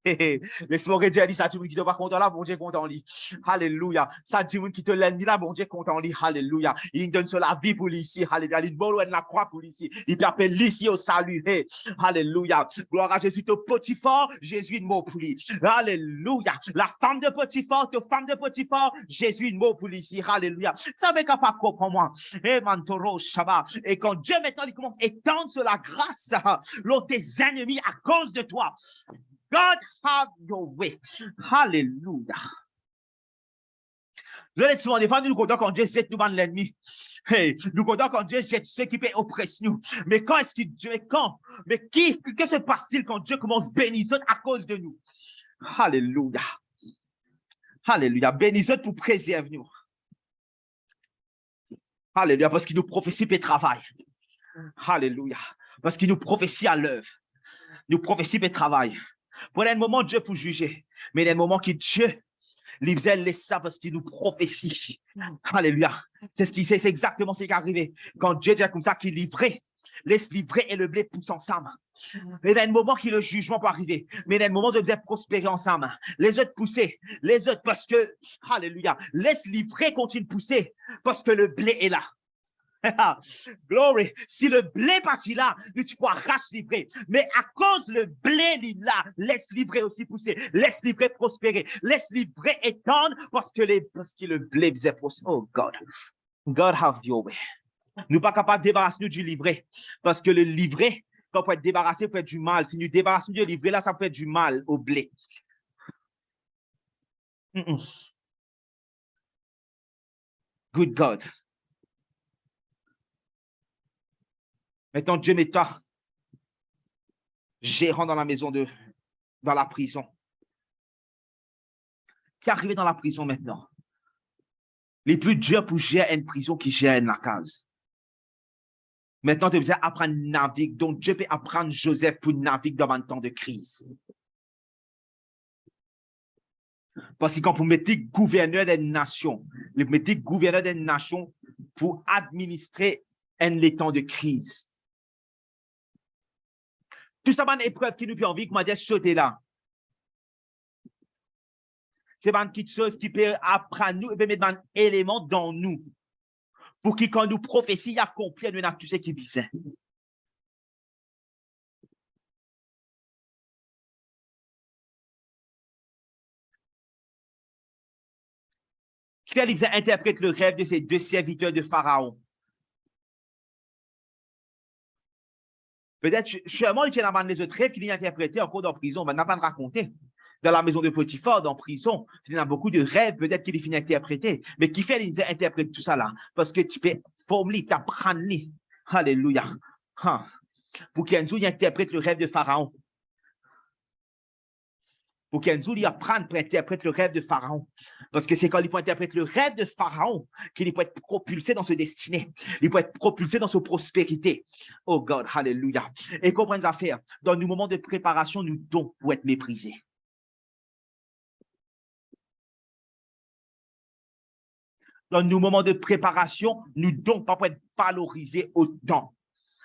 Laisse-moi redire dit ça, tu qui te pas content là, bon Dieu content lui. Alléluia. Ça dit qui te l'ennemi là, bon Dieu content lui. Alléluia. Il donne sur la vie pour lui ici. Alléluia. Il donne la croix pour lui ici. Il t'appelle ici au salut. Hey. Alléluia. Gloire à Jésus. Te Potiphar, Jésus une mot pour lui. Alléluia. La femme de Potiphar, Jésus une mot pour lui ici. Alléluia. Ça veut pas comprendre moi. Et Mantoro Shabbat. Et quand Dieu maintenant il commence à étendre sur la grâce, l'autre tes ennemis à cause de toi. God have your way. Hallelujah. Vous allez souvent défendre nous comptons quand Dieu jette nous dans l'ennemi. Hey, nous comptons quand Dieu jette ceux qui peuvent oppresser nous. Mais quand est-ce que Dieu est quand? Mais que se passe-t-il quand Dieu commence à bénir à cause de nous? Hallelujah. Hallelujah. Bénir pour préserver nous. Alléluia, parce qu'il nous prophétie et travaille. Alléluia. Parce qu'il nous prophétie à l'œuvre. Nous prophétie pour le travail. Pour un moment, Dieu pour juger. Mais il y a un moment que Dieu lui faisait laisser ça parce qu'il nous prophétie. Alléluia. C'est exactement ce qui est arrivé. Quand Dieu dit comme ça qu'il livrait, laisse livrer et le blé pousse ensemble. Mais il y a un moment qui le jugement peut arriver. Mais il y a un moment où vous allez prospérer ensemble. Les autres pousser. Les autres parce que, alléluia, laisse livrer continue de pousser parce que le blé est là. Glory. Si le blé partit là, tu pourras rache livrer. Mais à cause le blé là, laisse livrer aussi pousser. Laisse livrer prospérer. Laisse livrer étendre parce que le blé faisait prospérer. Oh God. God have your way. Nous ne sommes pas capables de débarrasser nous du livret. Parce que le livret, quand on peut être débarrassé, peut être du mal. Si nous débarrassons du livret, là, ça peut être du mal au blé. Good God. Maintenant, Dieu met toi gérant dans la maison dans la prison. Qui est arrivé dans la prison maintenant? Les plus durs pour gérer une prison qui gère la case. Maintenant, tu devais apprendre à naviguer. Donc, Dieu peut apprendre Joseph pour naviguer dans un temps de crise. Parce que quand vous mettez gouverneur des nations, vous mettez gouverneur des nations pour administrer les temps de crise. Tout ça, c'est une épreuve qui nous fait envie, comment dire, sauter là. C'est une petite chose qui peut apprendre nous et peut mettre un élément dans nous. Pour que quand nous prophéties, il y a combien de tout ce qui est bizarre. Félix interprète le rêve de ces deux serviteurs de Pharaon. Peut-être, sûrement, il y a les autres rêves qu'il a interprétés encore dans prison. On n'a pas de raconter. Dans la maison de Potiphar, dans prison, il y a beaucoup de rêves, peut-être qu'il finit interpréter. Mais qui fait, il interprète tout ça là? Parce que tu peux former, tu apprends. Alléluia. Pour qu'Enzo interprète le rêve de Pharaon. Pour qu'Enzo apprenne pour interpréter le rêve de Pharaon. Parce que c'est quand il peut interpréter le rêve de Pharaon qu'il peut être propulsé dans ce destiné. Il peut être propulsé dans sa prospérité. Oh God, alléluia. Et comprenez affaires, dans nos moments de préparation, nous dons pour être méprisés. Dans nos moments de préparation, nous dons pas pour être valorisés autant.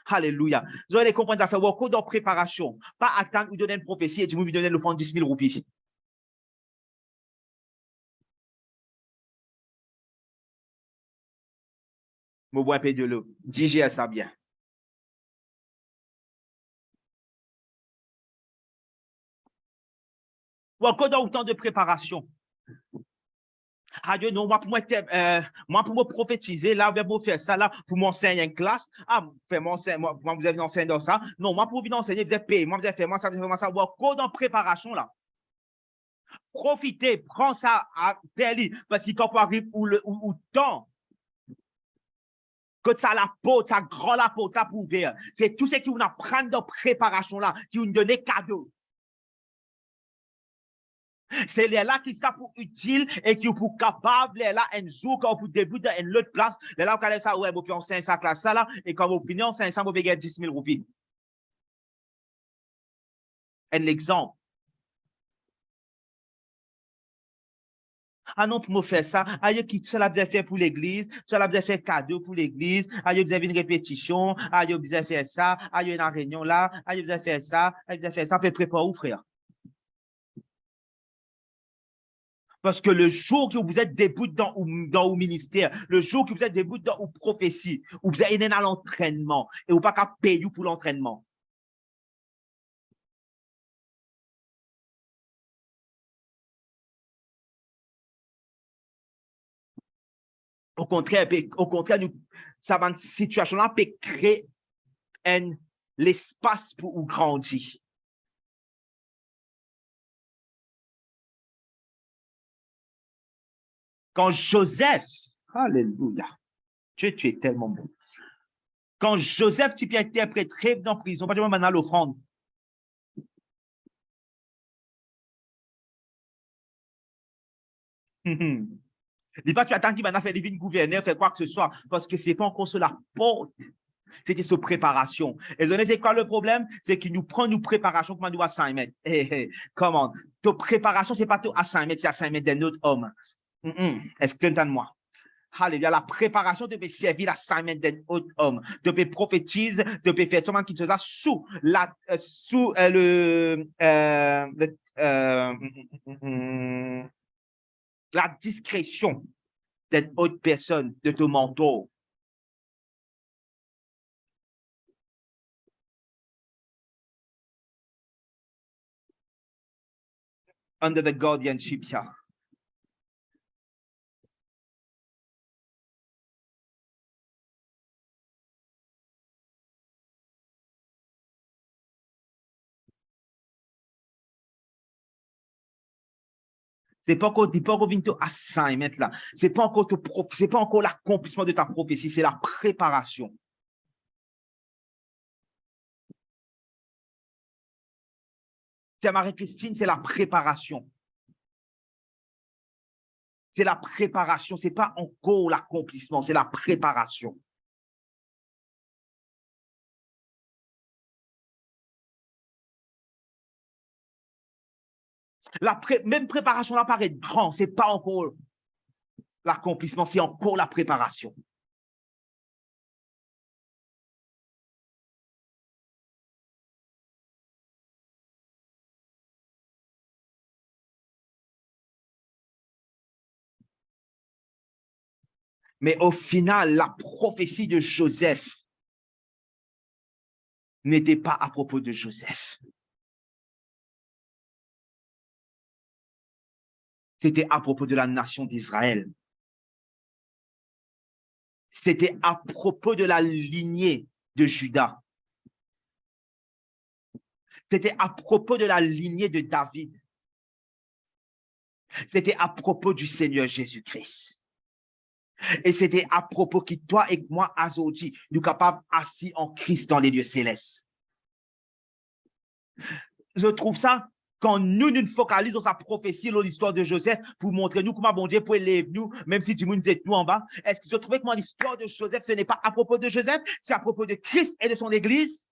Alléluia. Vous allez comprendre affaires, beaucoup dans préparation. Pas attendre ou donner une prophétie et tu vous donner le fond 10 000 roupies. Je bois un peu de l'eau. Digère ça bien. Ou encore dans autant de préparation. Adieu, non, moi, pour me prophétiser, là, pour faire ça, là, pour m'enseigner en classe, moi, vous avez enseigné dans ça. Non, moi, pour venir enseigner, vous avez payé, moi, vous avez fait moi, ça, ou encore dans préparation, là. Profitez, prends ça à Perli, parce que quand on arrive où le temps, que ça la porte, ça grand la porte, ça pour ouvrir. C'est tout ce qui vous apprend dans préparation, là, qui vous donne cadeau. C'est les là qui sont pour utile et qui sont pour capable, les là, un jour, quand vous débutez dans une autre place, les là, vous allez ça, ouais, vous pouvez 500 classe ça là, et quand vous finissez en 500, vous pouvez 10 000 roupies. Un exemple. Ah non, pour me faire ça, aïe, qui cela vous a fait pour l'église, cela vous a fait cadeau pour l'église, aïe, vous avez une répétition, aïe, vous avez fait ça, aïe, une réunion là, aïe, vous avez fait ça, aïe, vous avez fait ça, peut préparer où, frère? Parce que le jour que vous êtes debout dans le ministère, le jour que vous êtes debout dans la prophétie, où vous êtes à l'entraînement et vous n'avez pas payer pour l'entraînement. Au contraire, ça va une situation-là peut créer l'espace pour vous grandir. Quand Joseph, alléluia, tu es tellement bon. Quand Joseph, tu peux interpréter dans la prison, pas maintenant l'offrande. Il va tu attends qu'il va faire divine gouverneur, faire quoi que ce soit, parce que ce n'est pas encore sur la porte C'était sa préparation. Et c'est quoi le problème? C'est qu'il nous prend nos préparations comme nous assignment. Comment? Ta préparation, ce n'est pas ton assignment, c'est assignment d'un autre homme. Est-ce que tu entends moi? Alléluia. La préparation de servir l'assignment d'un autre homme. De prophétiser, de faire tout le monde qui te sous la, la discrétion d'une autre personne, de ton mentor. Under the guardianship, yeah. C'est pas encore, ton assignment là. C'est pas encore l'accomplissement de ta prophétie, c'est la préparation. C'est Marie-Christine, c'est la préparation. C'est la préparation, c'est pas encore l'accomplissement, c'est la préparation. Même préparation là paraît grand, c'est pas encore l'accomplissement, c'est encore la préparation. Mais au final, la prophétie de Joseph n'était pas à propos de Joseph. C'était à propos de la nation d'Israël. C'était à propos de la lignée de Juda. C'était à propos de la lignée de David. C'était à propos du Seigneur Jésus-Christ. Et c'était à propos que toi et moi, aujourd'hui, nous sommes capables assis en Christ dans les lieux célestes. Je trouve ça, quand nous nous focalisons sur sa prophétie, sur l'histoire de Joseph, pour montrer nous comment bon Dieu peut élever nous, même si du monde est nous en bas, est-ce que je trouvais que l'histoire de Joseph, ce n'est pas à propos de Joseph, c'est à propos de Christ et de son Église?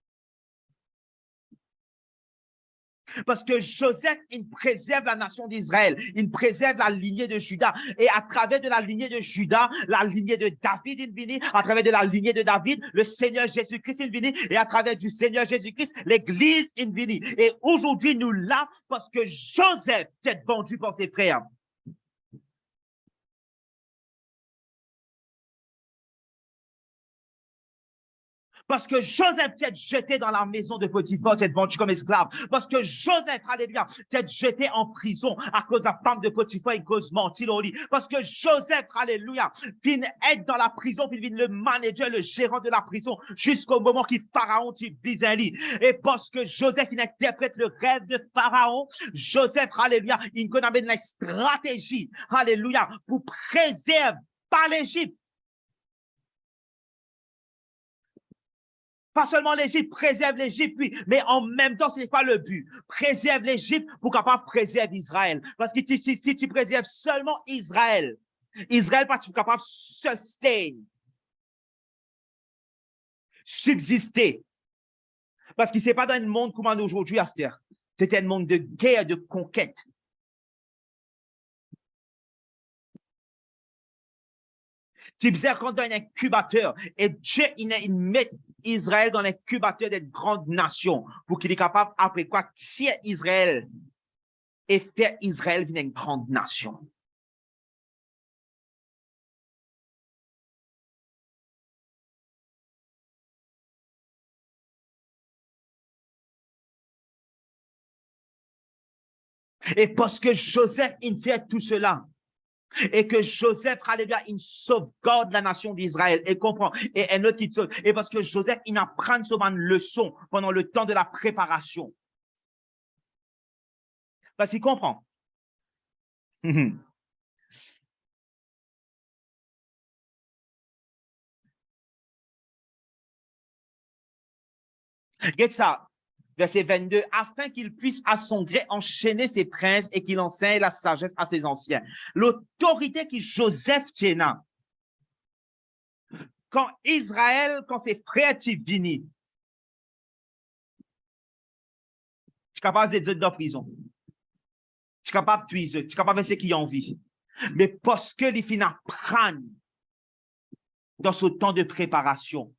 Parce que Joseph, il préserve la nation d'Israël, il préserve la lignée de Juda. Et à travers de la lignée de Juda, la lignée de David, il vient. À travers de la lignée de David, le Seigneur Jésus-Christ, il vient. Et à travers du Seigneur Jésus-Christ, l'Église, il vient. Et aujourd'hui, nous là, parce que Joseph s'est vendu par ses frères. Parce que Joseph s'est jeté dans la maison de Potiphar, s'est vendu comme esclave. Parce que Joseph, alléluia, s'est jeté en prison à cause de la femme de Potiphar et cause menti au lit. Parce que Joseph, alléluia, vient être dans la prison, puis vient le manager, le gérant de la prison, jusqu'au moment qu'il Pharaon t'y bise un lit. Et parce que Joseph, il interprète le rêve de Pharaon, Joseph, alléluia, il connaît la stratégie, alléluia, pour préserver par l'Égypte. Pas seulement l'Égypte, préserve l'Égypte, mais en même temps, c'est quoi le but? Préserve l'Égypte pour capable préserver Israël. Parce que si tu préserves seulement Israël, Israël pas capable de sustain, subsister. Parce que ce n'est pas dans un monde comme aujourd'hui, Astère. C'était un monde de guerre, de conquête. Tu observes quand dans un incubateur, et Dieu, il met Israël dans l'incubateur d'une grande nation pour qu'il est capable, après quoi, tirer Israël et faire Israël une grande nation. Et parce que Joseph, il fait tout cela, et que Joseph, alléluia, il sauvegarde la nation d'Israël, et comprend, et un autre qui sauve, et parce que Joseph, il apprend souvent une leçon pendant le temps de la préparation. Parce qu'il comprend. Regarde ça, verset 22, afin qu'il puisse à son gré enchaîner ses princes et qu'il enseigne la sagesse à ses anciens. L'autorité que Joseph tient, quand Israël, quand ses frères sont venus, tu es capable de dire dans la prison. Tu es capable de tuer, tu es capable de faire ce qui ont envie. Mais parce que les finissent prendre dans ce temps de préparation,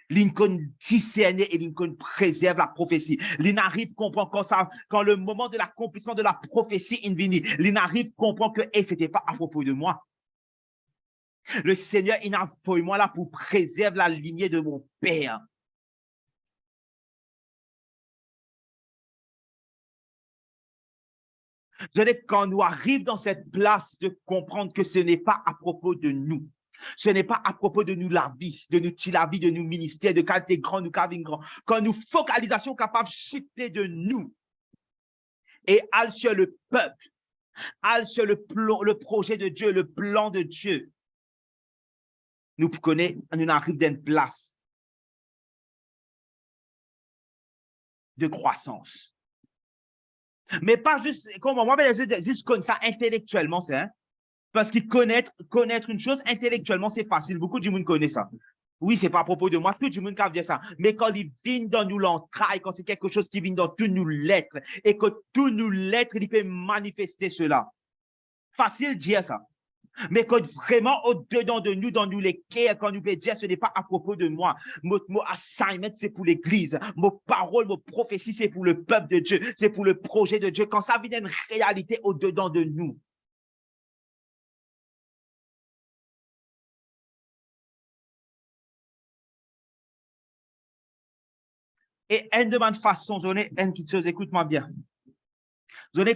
Lincoln discerne et Lincoln préserve la prophétie. L'in arrive comprendre quand le moment de l'accomplissement de la prophétie est venu, l'in arrive comprendre que ce n'était pas à propos de moi. Le Seigneur, il a envoyé moi là pour préserver la lignée de mon père. Quand nous arrivons dans cette place de comprendre que ce n'est pas à propos de nous, ce n'est pas à propos de nous la vie, de nous la vie, de nous ministères, de qualité grand, nous qualité grand. Quand nous focalisation capable de shifter de nous et aller sur le peuple, aller sur le projet de Dieu, le plan de Dieu, nous connaissons, nous arrivons dans une place de croissance. Mais pas juste, comme moi, juste comme ça intellectuellement, c'est hein? Parce que connaître une chose intellectuellement, c'est facile. Beaucoup de monde connaît ça. Oui, c'est pas à propos de moi, tout le monde peut dire ça. Mais quand il vient dans nous l'entraille, quand c'est quelque chose qui vient dans tous nos lettres, et que tous nos lettres, il peut manifester cela. Facile de dire ça. Mais quand vraiment au-dedans de nous, dans nous les cœurs, quand nous pouvons dire ce n'est pas à propos de moi. Mon assignment, c'est pour l'église. Mon parole, mon prophétie, c'est pour le peuple de Dieu. C'est pour le projet de Dieu. Quand ça vient d'une réalité au-dedans de nous. Et une demande façon, une petite chose, écoute-moi bien.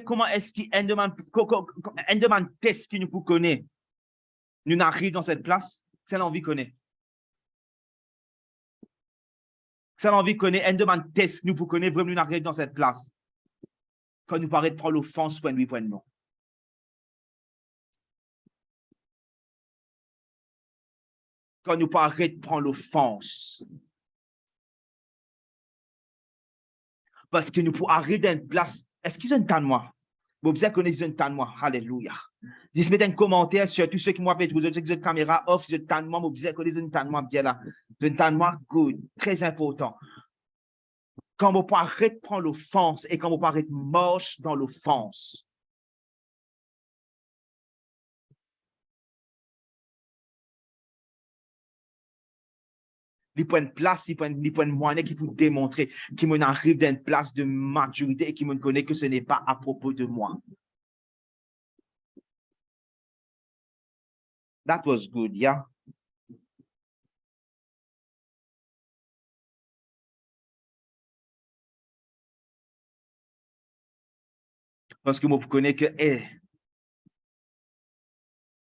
Comment est-ce qu'il demande test qui nous pour connaître? Nous arrivons dans cette place, c'est l'envie connaît. C'est l'envie connaît, une demande test nous pour connaître, vraiment nous arrivons dans cette place. Quand nous paraît de prendre l'offense pour lui, pour nous. Quand nous paraît de prendre l'offense. Parce que nous pour arriver dans une place, est-ce qu'ils ont une temps de moi? Vous avez connaissez une temps de moi. Alléluia. Dis mettez un commentaire sur tous ceux qui m'ont fait, vous avez une caméra off, c'est une temps de moi, vous avez connaissez une temps de moi bien là. Une temps de moi, good, très important. Quand vous parlez de prendre l'offense et quand vous parlez de marche dans l'offense. Il prend une place, il prend une moyen qui peut démontrer qu'il m'en arrive d'une place de maturité et qui me connaît que ce n'est pas à propos de moi. That was good, yeah. Parce que moi, vous connaissez que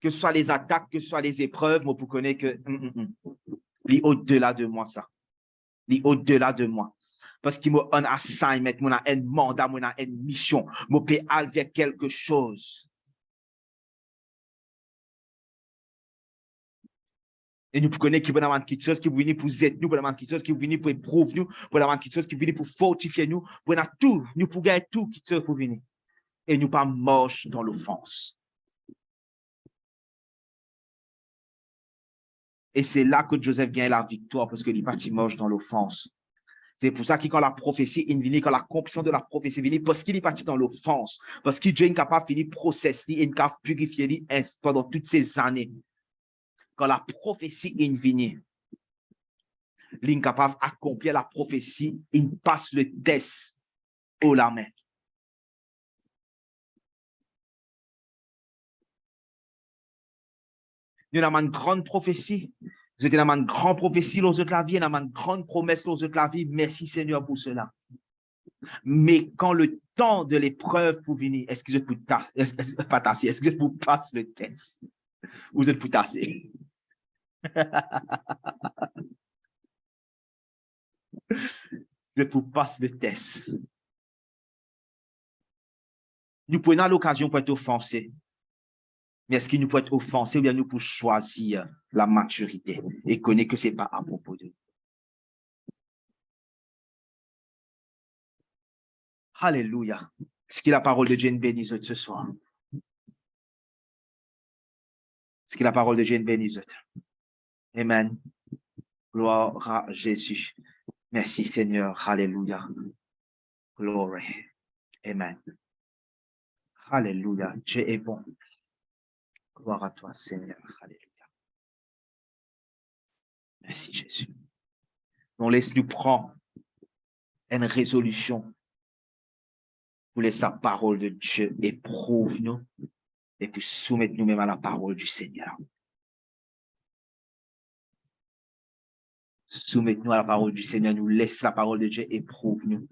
ce soit les attaques, que ce soit les épreuves, moi, vous connaissez que il est au-delà de moi, ça. Il est au-delà de moi. Parce qu'il m'a un assignment, il a un mandat, il a une mission, il peut aller vers quelque chose. Et nous connaissons qu'il y a quelque chose qui vient pour aider nous, pour quelque chose qui vient pour éprouver nous, pour quelque chose qui vient pour fortifier nous, pour tout, nous pour gagner tout qui pour venir. Et nous pas marche dans l'offense. Et c'est là que Joseph gagne la victoire, parce que il parti marche dans l'offense. C'est pour ça que quand la prophétie est venue, quand la compréhension de la prophétie est venue, parce qu'il est parti dans l'offense, parce que Dieu est capable de finir processer et capable de purifier pendant toutes ces années. Quand la prophétie est venue, il est capable d'accomplir la prophétie, il passe le test au la main. Nous avons une grande prophétie. Vous êtes dans une grande prophétie dans la vie, dans une grande promesse dans la vie. Merci Seigneur pour cela. Mais quand le temps de l'épreuve pour venir, est-ce que vous êtes pour tasser? Est-ce que vous passez le test? Vous êtes pour tasser? Vous êtes pour passer le test. Nous prenons l'occasion pour être offensés. Mais est-ce qu'il nous peut être offensé ou bien nous pour choisir la maturité et connaître que ce n'est pas à propos de nous? Alléluia. Est-ce que la parole de Dieu nous bénisse ce soir? Est-ce que la parole de Dieu nous bénisse? Amen. Gloire à Jésus. Merci Seigneur. Alléluia. Glory. Amen. Alléluia. Dieu est bon. Gloire à toi, Seigneur. Alléluia. Merci Jésus. On laisse-nous prendre une résolution pour laisser la parole de Dieu éprouve-nous et puis soumettre nous-mêmes à la parole du Seigneur. Soumettez-nous à la parole du Seigneur, nous laisse la parole de Dieu éprouve-nous.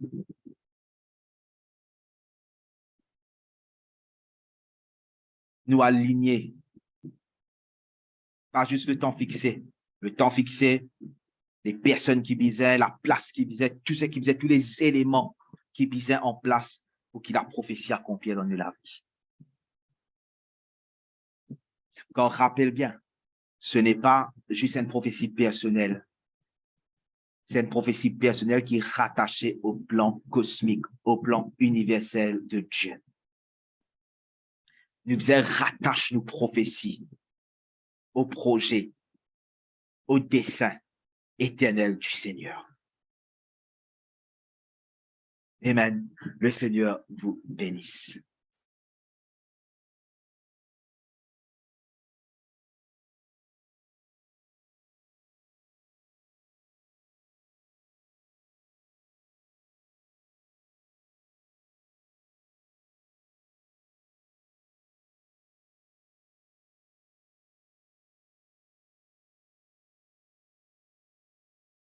Nous aligner, pas juste le temps fixé, les personnes qui bisaient, la place qui bisait, tout ce qui bisait, tous les éléments qui bisaient en place pour qu'il la prophétie accomplie dans la vie. Quand on rappelle bien, ce n'est pas juste une prophétie personnelle. C'est une prophétie personnelle qui est rattachée au plan cosmique, au plan universel de Dieu. Nous rattache nos prophéties au projet, au dessein éternel du Seigneur. Amen. Le Seigneur vous bénisse.